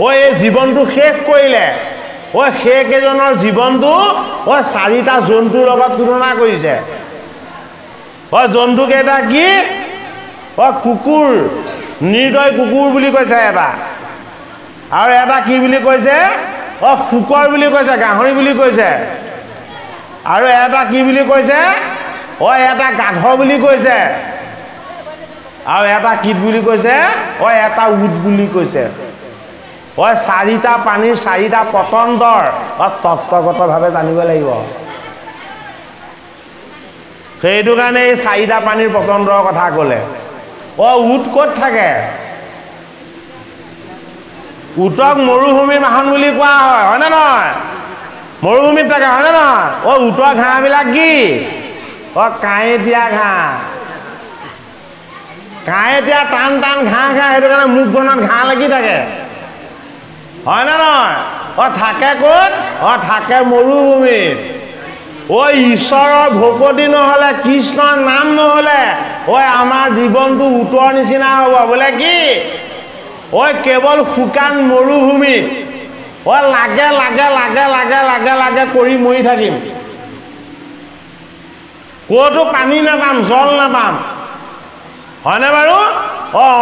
এই জীৱনটো শেষ কৰিলে সেইকেইজনৰ জীৱনটো 4টা জন্তুৰ লগত তুলনা কৰিছে জন্তু কেইটা কি কুকুৰ নিৰ্দয় কুকুৰ বুলি কৈছে এটা আৰু এটা কি বুলি কৈছে শুকৰ বুলি কৈছে গাহৰি বুলি কৈছে আৰু এটা কি বুলি কৈছে এটা গাধ বুলি কৈছে আৰু এটা কি বুলি কৈছে এটা উট বুলি কৈছে 4টা পানীৰ 4টা পতন্তৰ তত্ত্বগতভাৱে জানিব লাগিব সেইটো কাৰণে এই 4টা পানীৰ পতন্ত্ৰৰ কথা ক'লে উট ক'ত থাকে উটক মৰুভূমিৰ মাহন বুলি কোৱা হয় নে নহয় মৰুভূমিত থাকে হয় নে নহয় উটৰ ঘাঁহবিলাক কি কাঁইটীয়া ঘাঁহ কাঁইটীয়া টান টান ঘাঁহ খায় সেইটো কাৰণে মুখখনত ঘাঁহ লাগি থাকে হয় নে নহয় থাকে ক'ত থাকে মৰুভূমিত ঈশ্বৰৰ ভকতি নহ'লে কৃষ্ণৰ নাম নহ'লে আমাৰ জীৱনটো উটৰ নিচিনা হ'ব বোলে কি কেৱল শুকান মৰুভূমিত লাগে লাগে লাগে লাগে লাগে লাগে কৰি মৰি থাকিম ক'তো পানী নাপাম জল নাপাম হয়নে বাৰু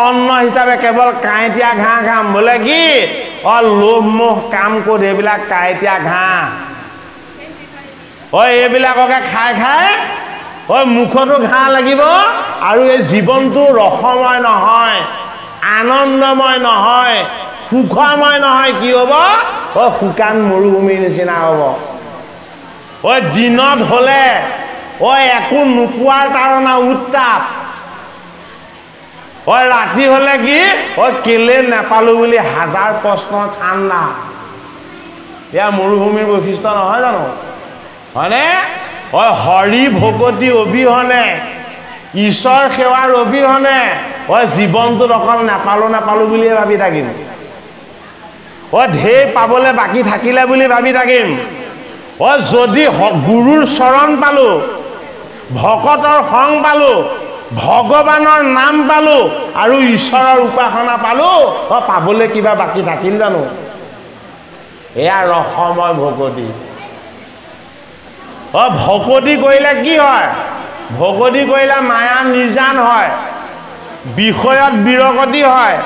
অন্ন হিচাপে কেৱল কাঁইটীয়া ঘাঁহ খাম বোলে কি লোভ মোহ কাম ক'ত এইবিলাক কাঁইটীয়া ঘাঁহ এইবিলাককে খাই খাই মুখতো ঘাঁহ লাগিব আৰু এই জীৱনটো ৰসময় নহয় আনন্দময় নহয় সুখময় নহয় কি হ'ব শুকান মৰুভূমিৰ নিচিনা হ'ব দিনত হ'লে একো নোপোৱাৰ তাৰণা উত্তাপ ৰাতি হ'লে কি কেলে নাপালো বুলি হাজাৰ প্ৰশ্ন ঠাণ্ডা এয়া মৰুভূমিৰ বৈশিষ্ট্য নহয় জানো হয়নে হৰি ভকতি অবিহনে ঈশ্বৰ সেৱাৰ অবিহনে জীৱনটোত অকল নাপালো বুলিয়ে ভাবি থাকিম ঢেৰ পাবলৈ বাকী থাকিলে বুলি ভাবি থাকিম যদি গুৰুৰ চৰণ পালো ভকতৰ সং পালো ভগৱানৰ নাম পালো আৰু ঈশ্বৰৰ উপাসনা পালো পাবলৈ কিবা বাকী থাকিল জানো এয়া ৰসময় ভকতি ভকতি কৰিলে কি হয় ভকতি কৰিলে মায়া নিৰ্জান হয় বিষয়ত বিৰকতি হয়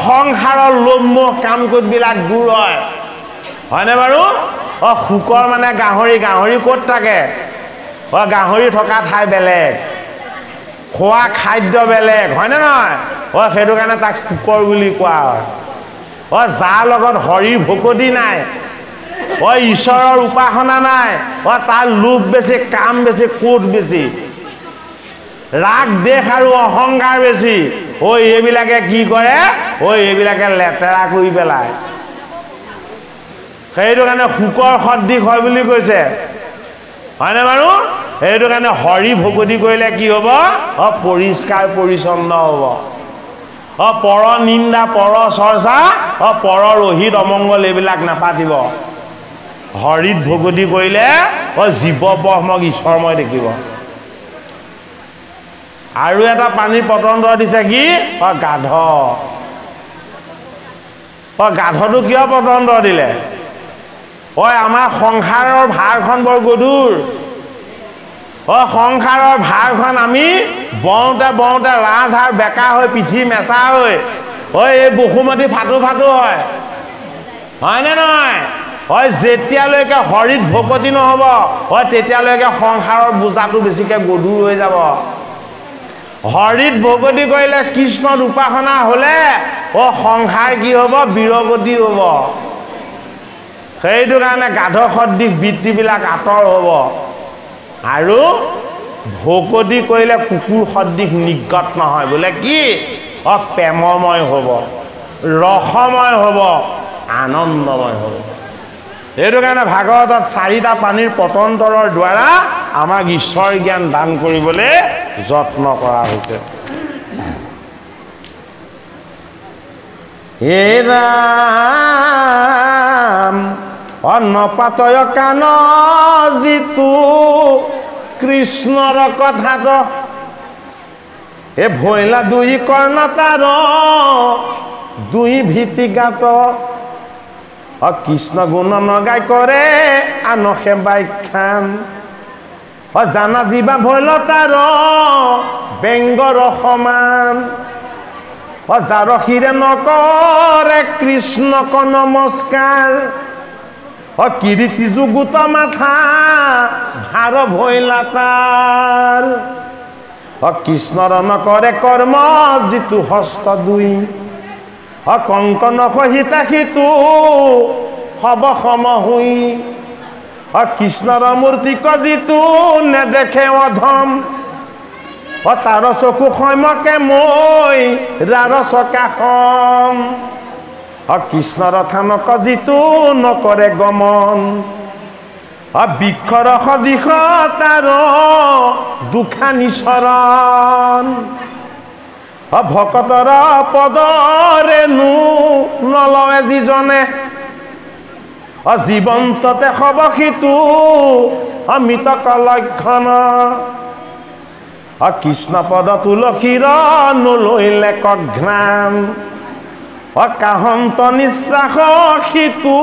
সংসাৰৰ লোভ মোহ কাম কোটবিলাক দূৰ হয় হয়নে বাৰু শুকৰ মানে গাহৰি ক'ত থাকে গাহৰি থকা ঠাই বেলেগ খোৱা খাদ্য বেলেগ হয়নে নহয় সেইটো কাৰণে তাক শুকৰ বুলি কোৱা হয় যাৰ লগত হৰি ভকতি নাই ঈশ্বৰৰ উপাসনা নাই তাৰ লোভ বেছি কাম বেছি কোট বেছি ৰাগ দেশ আৰু অহংকাৰ বেছি ঐ এইবিলাকে কি কৰে ঐ এইবিলাকে লেতেৰা কৰি পেলায় সেইটো কাৰণে শুকৰ সদৃশ হয় বুলি কৈছে হয়নে বাৰু সেইটো কাৰণে হৰি ভকতি কৰিলে কি হ'ব পৰিষ্কাৰ পৰিচ্ছন্ন হ'ব পৰ নিন্দা পৰ চৰ্চা পৰ ৰহিত অমংগল এইবিলাক নাপাতিব হৰিত ভকতি কৰিলে জীৱ ব্ৰহ্মক ঈশ্বৰময় দেখিব আৰু এটা পানীৰ পতন্ত্ৰ দিছে কি গাধ গাধটো কিয় পতন্ত্ৰ দিলে আমাৰ সংসাৰৰ ভাৰখন বৰ গধুৰ সংসাৰৰ ভাৰখন আমি বওঁতে বওঁতে ৰাজহাড় বেকা হৈ পিঠি মেচা হৈ এই বসুমতী ফাটো ফাটো হয়নে নহয় যেতিয়ালৈকে হৰিত ভকতি নহ'ব তেতিয়ালৈকে সংসাৰৰ বোজাটো বেছিকে গধুৰ হৈ যাব হৰিত ভকতি কৰিলে কৃষ্ণৰ উপাসনা হ'লে সংসাৰ কি হ'ব বিৰগতি হ'ব সেইটো কাৰণে গাধ সদৃশ বৃত্তিবিলাক আঁতৰ হ'ব আৰু ভকতি কৰিলে কুকুৰ সদৃশ নিৰ্গত নহয় বোলে কি প্ৰেমময় হ'ব ৰসময় হ'ব আনন্দময় হ'ব সেইটো কাৰণে ভাগৱতত 4টা পানীৰ পতন্তৰৰ দ্বাৰা আমাক ঈশ্বৰ জ্ঞান দান কৰিবলৈ যত্ন কৰা হৈছে হে ৰাম অন্নপাতয় কান যিটো কৃষ্ণৰ কথাত ভৈলা দুই কৰ্ণতাৰ দুই ভীতিগাত কৃষ্ণ গুণ নগাই কৰে আনসে ব্যাখ্যান জানা জীৱা ভৈলতাৰ ব্যংগৰ সমান যাৰ শিৰে নকৰে কৃষ্ণক নমস্কাৰ কীৰ্তি যুগুত মাথা ভাৰ ভৈলাতাৰ কৃষ্ণৰ নকৰে কৰ্ম যিটো হস্ত দুই কংকন সহিতা সিটো হব সম হুই কৃষ্ণৰ মূৰ্তিক যিটো নেদেখে অধম তাৰ চকু সৈমকে মই ৰাৰ চকাসম কৃষ্ণৰ থানক যিটো নকৰে গমন বৃক্ষৰ সদিশ তাৰ দুখানি চৰণ ভকতৰ পদৰেনো নলয়ে যিজনে জীৱন্ততে হব সিটো অমৃতক লক্ষণ কৃষ্ণ পদ তুলসীৰ নলৈলে কঘ্ৰাণ কাহন্ত নিশ্বাস সিটো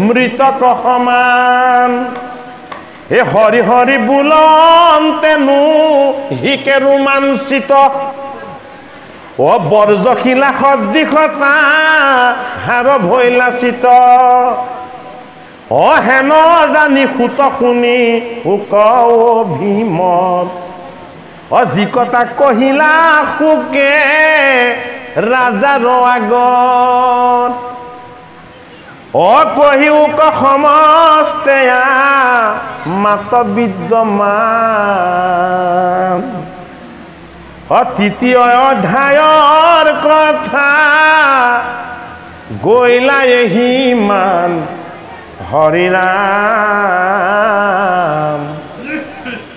মৃতক সমান হৰি হৰি বোলন্তেনো হিকে ৰোমাঞ্চিত বৰ্জশিলা সদৃশতা হাৰ ভৈলাচিত হেন জানি সুত শুনি হুক ভীমত যি কথা কহিলা সুকে ৰাজাৰ আগত কহি উক সমস্তে মাত বিদ্যমান তৃতীয় অধ্যায়ৰ কথা গৈলা এহিমান হৰি ৰাম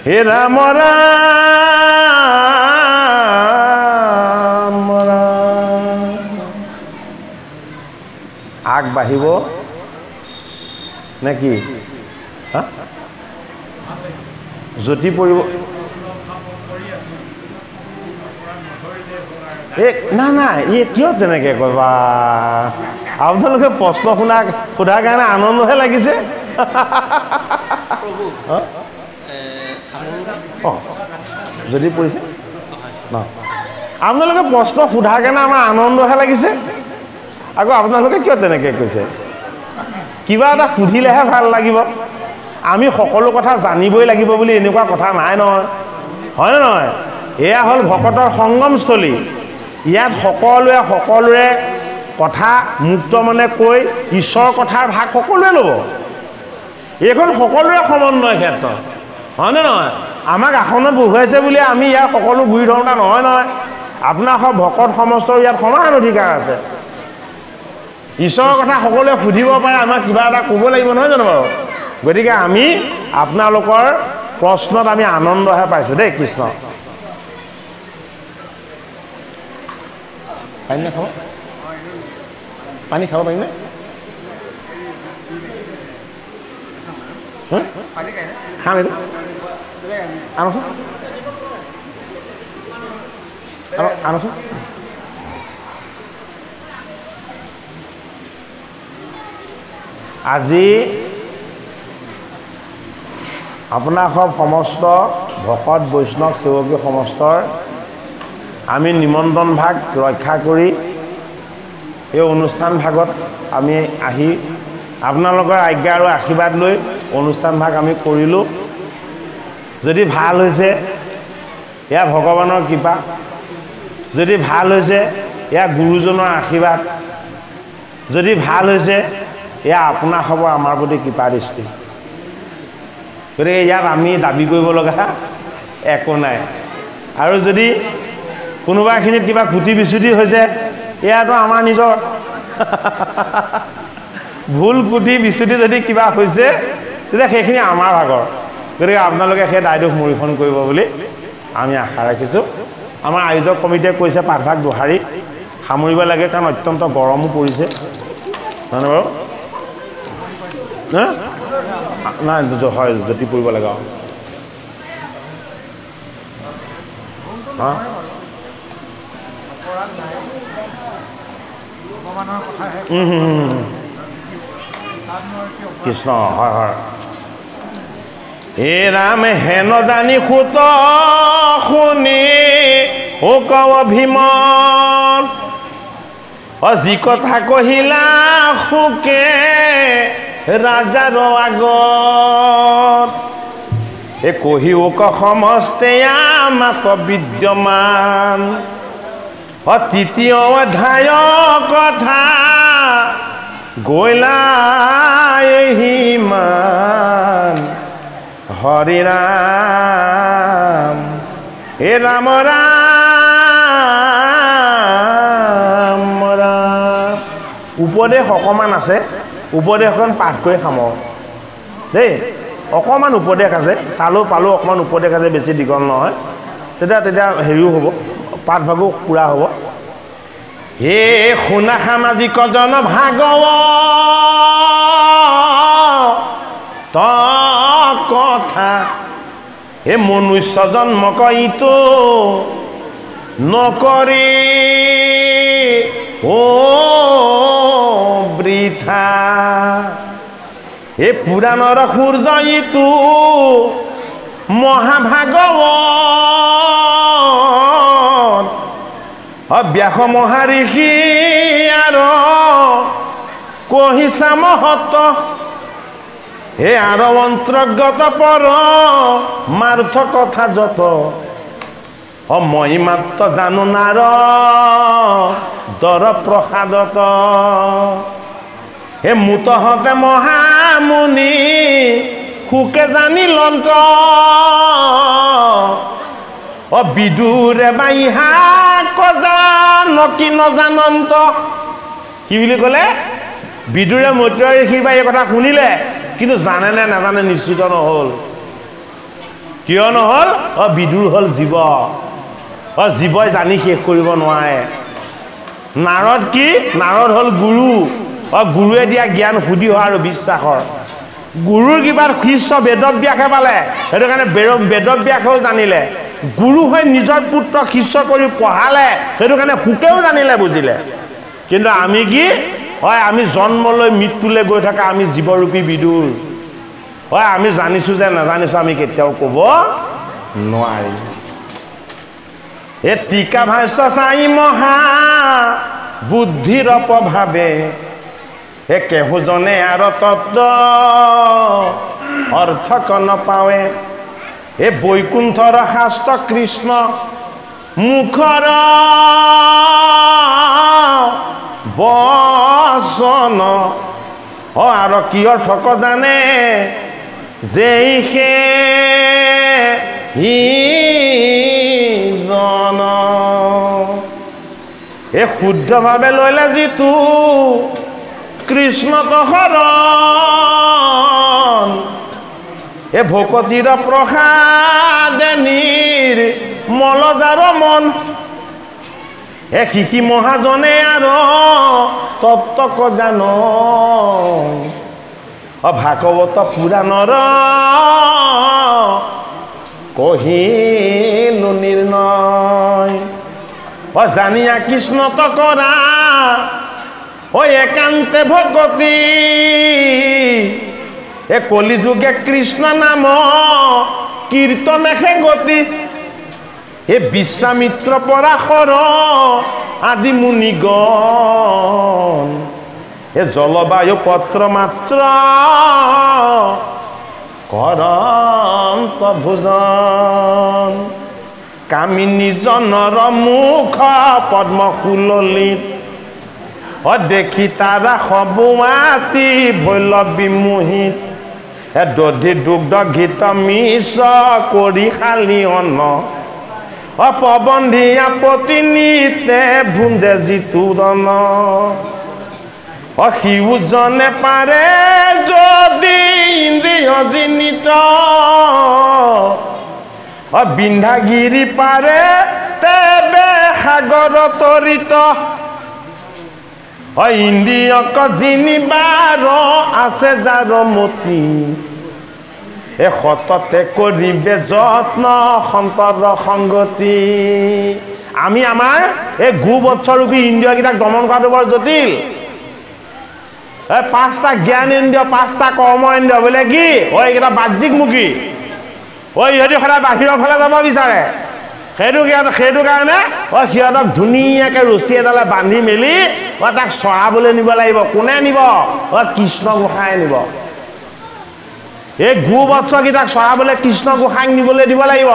হে ৰাম ৰাম ৰাম আগবাঢ়িব নে কি জ্যোতি পৰিব না না কিয় তেনেকে কবা আপোনালোকে প্ৰশ্ন সোধাৰ কাৰণে আনন্দহে লাগিছে যদি পৰিছে ন আপোনালোকে প্ৰশ্ন সোধাৰ কাৰণে আমাৰ আনন্দহে লাগিছে আকৌ আপোনালোকে কিয় তেনেকে কৈছে কিবা এটা সুধিলেহে ভাল লাগিব আমি সকলো কথা জানিবই লাগিব বুলি এনেকুৱা কথা নাই নহয় হয়নে নহয় এয়া হ'ল ভকতৰ সংগমস্থলী ইয়াত সকলোৱে সকলোৰে কথা মুক্ত মনে কৈ ঈশ্বৰৰ কথাৰ ভাগ সকলোৱে ল'ব এইখন সকলোৰে সমন্বয় ক্ষেত্ৰ হয়নে নহয় আমাক আসনত বহুৱাইছে বুলি আমি ইয়াৰ সকলো গুৰি ধৰোঁতা নহয় নহয় আপোনাৰ ভকত সমস্তৰ ইয়াত সমান অধিকাৰ আছে ঈশ্বৰৰ কথা সকলোৱে সুধিব পাৰে আমাক কিবা এটা ক'ব লাগিব নহয় জানো বাৰু গতিকে আমি আপোনালোকৰ প্ৰশ্নত আমি আনন্দহে পাইছোঁ দেই কৃষ্ণ পানী নে খাব পানী খাব পাৰিমনে খাম এইটো আনচোন আনচোন আজি আপোনাৰ সব সমস্ত ভকত বৈষ্ণৱ সেৱকী সমস্তৰ আমি নিমন্ত্ৰণ ভাগ ৰক্ষা কৰি এই অনুষ্ঠান ভাগত আমি আহি আপোনালোকৰ আজ্ঞা আৰু আশীৰ্বাদ লৈ অনুষ্ঠান ভাগ আমি কৰিলোঁ যদি ভাল হৈছে এয়া ভগৱানৰ কৃপা যদি ভাল হৈছে এয়া গুৰুজনৰ আশীৰ্বাদ যদি ভাল হৈছে এয়া আপোনাৰ হ'ব আমাৰ প্ৰতি কৃপা দৃষ্টি গতিকে ইয়াত আমি দাবী কৰিব লগা একো নাই আৰু যদি কোনোবাখিনিত কিবা খুটি বিচুতি হৈছে এয়াতো আমাৰ নিজৰ ভুল কুটি বিচুতি যদি কিবা হৈছে তেতিয়া সেইখিনি আমাৰ ভাগৰ গতিকে আপোনালোকে সেই দায়দোষ মূৰীক্ষণ কৰিব বুলি আমি আশা ৰাখিছোঁ আমাৰ আয়োজক কমিটিয়ে কৈছে পাঠভাগ দোহাৰি সামৰিব লাগে কাৰণ অত্যন্ত গৰমো পৰিছে হয়নে বাৰু নাই হয় জ্যোতি পৰিব লাগে কৃষ্ণ হয় হয় এ ৰাম হেন জানি সুত শুনি কৱ ভীম যি কথা কহিলা সুকে ৰাজাৰ আগত এ কহি ওক সমস্তে আমাক বিদ্যমান তৃতীয় অধ্যায় কথা গৈলা হিমান হৰি ৰাম হে ৰাম ৰাম ৰাম উপদেশ অকণমান আছে উপদেশখন পাঠ কৰি সামৰ দেই অকণমান উপদেশ আছে চালো পালো অকণমান উপদেশ আছে বেছি দীঘল নহয় তেতিয়া হেৰিও হ'ব পাঠ ভাগো পুৰা হ'ব হে শুনা সামাজিক জন ভাগৱ ত কথা হে মনুষ্য জন্ম কইতো নকৰি ও বৃথা হে পুৰাণৰ সূৰ্য ইটো মহাভাগৱত ব্যাস মহাঋষি আৰু কহিছা মহত হে আর অন্তর্গত পর মার্থ কথা যত মই মাত্র জানো নার দর প্রসাদত হে মুত হতে মহামুনি সুকে জানি লন্ত বিদুরে বাইহা কজা নকি নজানন্ত কি বুলি কলে বিদুরে মৈত্র ঋষিৰ বা এই কথা শুনিলে কিন্তু জানে নে নাজানে নিশ্চিত নহল কিয় নহল বিদুৰ হল জীৱ জীৱই জানি শেষ কৰিব নোৱাৰে নাৰদ কি নাৰদ হল গুৰু গুৰুৱে দিয়া জ্ঞান সুধি হোৱা আৰু বিশ্বাসৰ গুৰুৰ কিবা শিষ্য বেদব্যাসে পালে সেইটো কাৰণে বেদব্যাসেও জানিলে গুৰু হৈ নিজৰ পুত্ৰক শিষ্য কৰি পঢ়ালে সেইটো কাৰণে সুকেও জানিলে বুজিলে কিন্তু আমি কি হয় আমি জন্মলৈ মৃত্যুলৈ গৈ থকা আমি জীৱৰূপী বিদুৰ হয় আমি জানিছো যে নাজানিছো আমি কেতিয়াও ক'ব নোৱাৰি এ টিকা ভাষ্য চাই মহা বুদ্ধিৰ প্ৰভাৱে হে কেহুজনে আৰু তত্ত্ব অৰ্থক নপাৱে এ বৈকুণ্ঠৰ শাস্ত্ৰ কৃষ্ণ মুখৰ বচন আৰু কি অৰ্থক জানে যে ইজন এই শুদ্ধভাৱে লৈলে যিটো কৃষ্ণক শৰণ এ ভকতিৰ প্ৰসাদে নিৰ্মলজাৰ মন এ শিশি মহাজনে আৰু তত্ত্বক জান ভাগৱত পুৰাণৰ কহিলো নিৰ্ণয় জানিয়া কৃষ্ণত কৰা একান্তে ভকতি এ কলিযুগে কৃষ্ণ নাম কীৰ্তনেহে গতি এ বিশ্বামিত্ৰ পৰাশৰ আদি মুনিগণ এ জলবায়ু পত্ৰ মাত্ৰ কৰন্ত ভোজন কামিনী জনৰ মুখ পদ্ম সুললিত দেখি তাৰা সবুৱাতি ভৈলৱী মোহিত দধি দুগ্ধ ঘৃত মিছ কৰি শালি অন্ন পৱন্ধীয়া পতিনিতে ভুঞ্জে যিটো ৰণ সিউজনে পাৰে যদি ইন্দ্ৰিয় জিনিত বিন্ধাগিৰি পাৰে তেবে সাগৰ তৰিত ইন্দ্ৰিয়ক জিনিবাৰ আছে যাৰ মতি এ সততে কৰিবে যত্ন সন্তৰ সংগতি আমি আমাৰ এই গোবৎসৰূপী ইন্দ্ৰিয়কেইটাক দমন কৰাটো বৰ জটিল পাঁচটা জ্ঞান ইন্দ্ৰিয় পাঁচটা কৰ্ম ইন্দ্ৰিয় বোলে কি এইকেইটা বাহ্যিকমুখী ইহঁতি সদায় বাহিৰৰ ফালে যাব বিচাৰে সেইটো কাৰণে সিহঁতক ধুনীয়াকৈ ৰছী এডালে বান্ধি মেলি তাক চৰাবলৈ নিব লাগিব কোনে নিব কৃষ্ণ গোসাঁই নিব এই গোবৎসকেইটাক চৰাবলৈ কৃষ্ণ গোসাঁইক নিবলৈ দিব লাগিব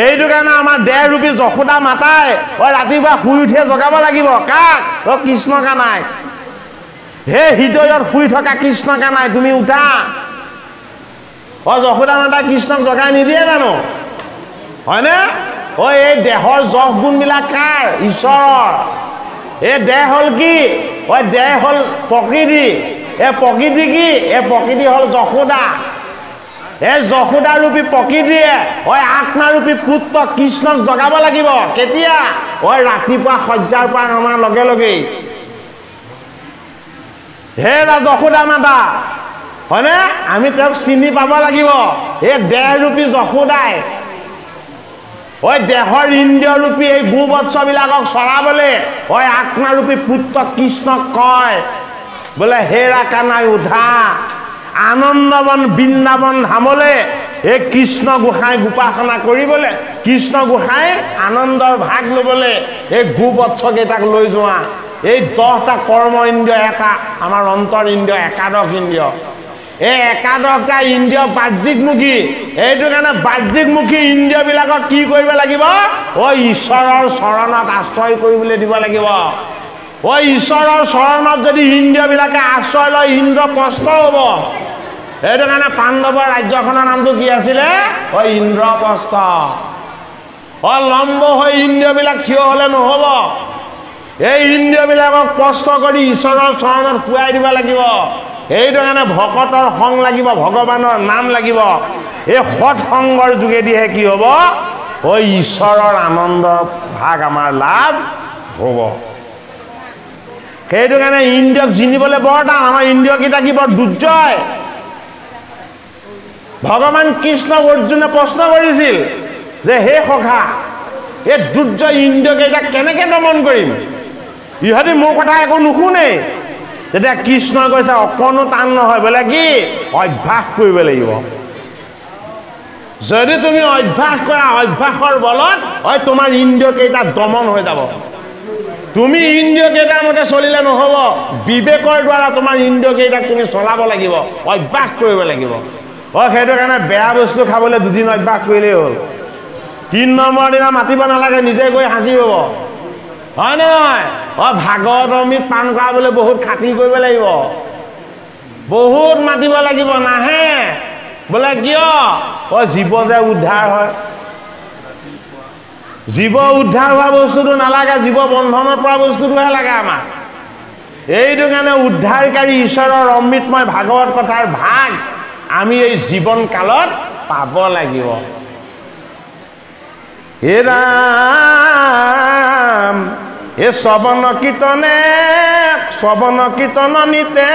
এইটো কাৰণে আমাৰ দেহৰূপী যশোদা মাতাই ৰাতিপুৱা শুই উঠিয়ে জগাব লাগিব কাক কৃষ্ণ কানাই হে হৃদয়ত শুই থকা কৃষ্ণ কানাই তুমি উঠা যশোদা মাতাই কৃষ্ণক জগাই নিদিয়ে জানো হয়নে এই দেহৰ যশ গুণবিলাক কাৰ ঈশ্বৰৰ এই দেহ হ'ল কি দেহ হ'ল প্ৰকৃতি এই প্ৰকৃতি কি এই প্ৰকৃতি হ'ল যশোদা এই যশোদাৰূপী প্ৰকৃতিয়ে আত্মাৰূপী পুত্ৰ কৃষ্ণক জগাব লাগিব কেতিয়া ৰাতিপুৱা শয্যাৰ পৰা নমাৰ লগে লগেই হে যশোদা মাতা হয়নে আমি তেওঁক চিনি পাব লাগিব এই দেহৰূপী যশোদাই দেহৰ ইন্দ্ৰিয়ৰূপী এই গোবৎসবিলাকক চৰাবলৈ আত্মাৰূপী পুত্ৰ কৃষ্ণক কয় বোলে হেৰা কানাই উঠা আনন্দবন বৃন্দাবন ধামলে এই কৃষ্ণ গোসাঁই গোপাসনা কৰিবলৈ কৃষ্ণ গোসাঁই আনন্দৰ ভাগ ল'বলৈ এই গোবৎসকেইটাক লৈ যোৱা এই 10টা কৰ্ম ইন্দ্ৰিয় এটা আমাৰ অন্তৰ ইন্দ্ৰিয় একাদশ ইন্দ্ৰিয় এই একাদশটা ইন্দ্ৰিয় বাহ্যিকমুখী এইটো কাৰণে বাহ্যিকমুখী ইন্দ্ৰিয়বিলাকক কি কৰিব লাগিব ঈশ্বৰৰ চৰণত আশ্ৰয় কৰিবলৈ দিব লাগিব ঈশ্বৰৰ চৰণত যদি ইন্দ্ৰিয়বিলাকে আশ্ৰয় লয় ইন্দ্ৰপ্ৰস্থ হ'ব সেইটো কাৰণে পাণ্ডৱৰ ৰাজ্যখনৰ নামটো কি আছিলে ইন্দ্ৰপ্ৰস্থ লম্ব হৈ ইন্দ্ৰিয়বিলাক থিয় হ'লে নহ'ব এই ইন্দ্ৰিয়বিলাকক প্ৰস্থ কৰি ঈশ্বৰৰ চৰণত শুৱাই দিব লাগিব সেইটো কাৰণে ভকতৰ সংগ লাগিব ভগৱানৰ নাম লাগিব এই সৎসংগৰ যোগেদিহে কি হ'ব ঈশ্বৰৰ আনন্দ ভাগ আমাৰ লাভ হ'ব সেইটো কাৰণে ইন্দ্ৰিয়ক জিনিবলৈ বৰ টান আমাৰ ইন্দ্ৰিয়কেইটা কি বৰ দুৰ্জয় ভগৱান কৃষ্ণক অৰ্জুনে প্ৰশ্ন কৰিছিল যে হে সখা এই দুৰ্জয় ইন্দ্ৰিয়কেইটাক কেনেকৈ দমন কৰিম ইহঁতি মোৰ কথা একো নুশুনে তেতিয়া কৃষ্ণই কৈছে অকণো টান নহয় বোলে কি অভ্যাস কৰিব লাগিব যদি তুমি অভ্যাস কৰা অভ্যাসৰ বলত তোমাৰ ইন্দ্ৰিয়কেইটা দমন হৈ যাব তুমি ইন্দ্ৰিয়কেইটাৰ মতে চলিলে নহ'ব বিবেকৰ দ্বাৰা তোমাৰ ইন্দ্ৰিয়কেইটাক তুমি চলাব লাগিব অভ্যাস কৰিব লাগিব সেইটো কাৰণে বেয়া বস্তু খাবলৈ 2 দিন অভ্যাস কৰিলেই হ'ল 3 নম্বৰ দিনা মাতিব নালাগে নিজে গৈ হাজি হ'ব হয় নহয় ভাগৱত অমৃত পান কৰাবলৈ বহুত খাতি কৰিব লাগিব বহুত মাতিব লাগিব নাহে বোলে কিয় জীৱ যে উদ্ধাৰ হয় জীৱ উদ্ধাৰ হোৱা বস্তুটো নালাগে জীৱ বন্ধনৰ পৰা বস্তুটোহে লাগে আমাক এইটো কাৰণে উদ্ধাৰকাৰী ঈশ্বৰৰ অমৃতময় ভাগৱত কথাৰ ভাগ আমি এই জীৱন কালত পাব লাগিব হে ৰাম এ শ্ৰৱণ কীৰ্তন নিতে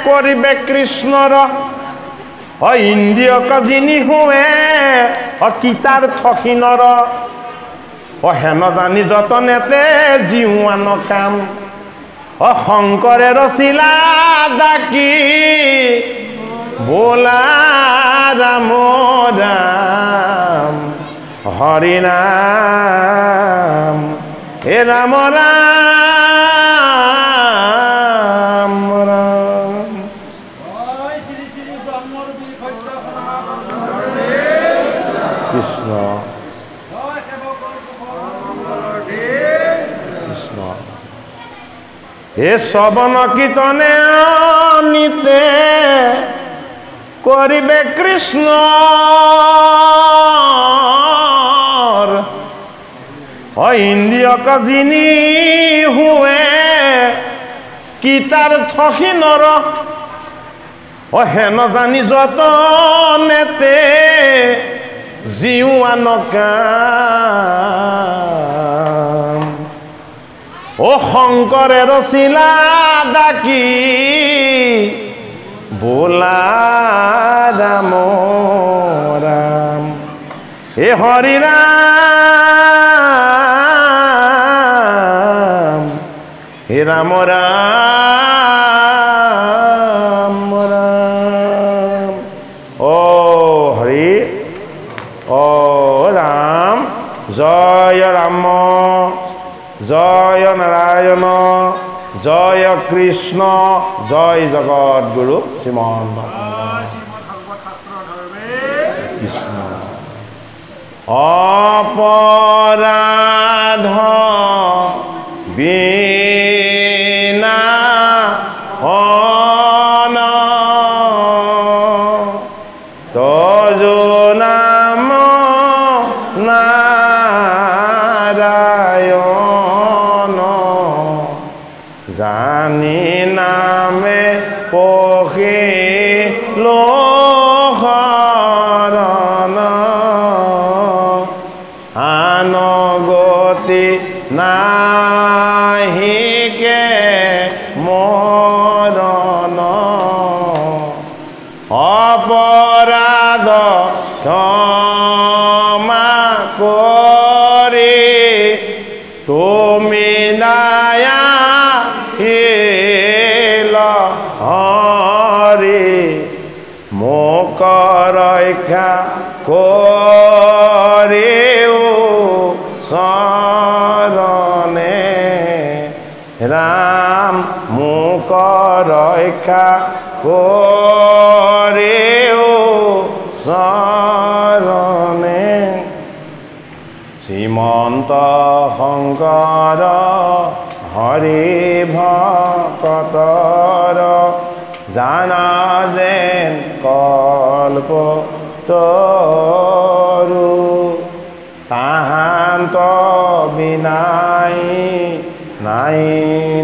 কৰিবে কৃষ্ণৰ ইন্দ্ৰিয়ক যিনি হুৱে কীতাৰ্থহীনৰ হেন জানি যতনেতে জীৱান কাম শংকৰে ৰচিলা ডাকি বোলা ৰাম ৰাম হৰি নাম হে ৰাম ৰাম ৰাম কৃষ্ণ কৃষ্ণ এ শ্ৰৱণ কীৰ্তনে নিতে কৰিবে কৃষ্ণ ইন্দ্ৰিয়ক যিনি হুৱে কীতাৰ্থহীনৰ হেন জানি যতনেতে জীৱান কাম শংকৰে ৰচিলা ডাকি বোলা ৰাম ৰাম হে হৰি ৰাম হে ৰাম ৰাম ৰাম হৰি ৰাম জয় ৰাম জয় নাৰায়ণ জয় কৃষ্ণ জয় জগৎগুৰু শ্ৰীমন্ত কৃষ্ণ অপৰাধ বিনা তজো নাম নাৰায়ণ জানি নামে পখিলো শৰণ আনগতি নাহিকে মৰণ অপৰাধ ক্ষমা কৰি তুমি দয়া হৰি মোক ৰক্ষা কৰিও চৰণে ৰাম মোক ৰক্ষা কৰিও চৰণে শ্ৰীমন্ত শংকৰ হৰি ভকতৰ জানা যেন কল্প তৰু তাহান্ত বিনাই নাই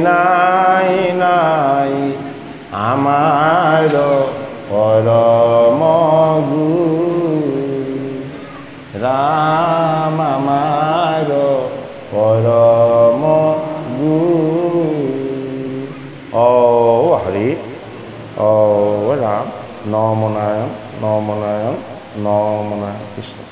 নাই নাই আমাৰ পৰম গুৰু ৰাম আমাৰ পৰম গুৰু হৰি ৰাম নম নাৰায়ণ নম নাৰায়ণ নম নাৰায়ণ কৃষ্ণ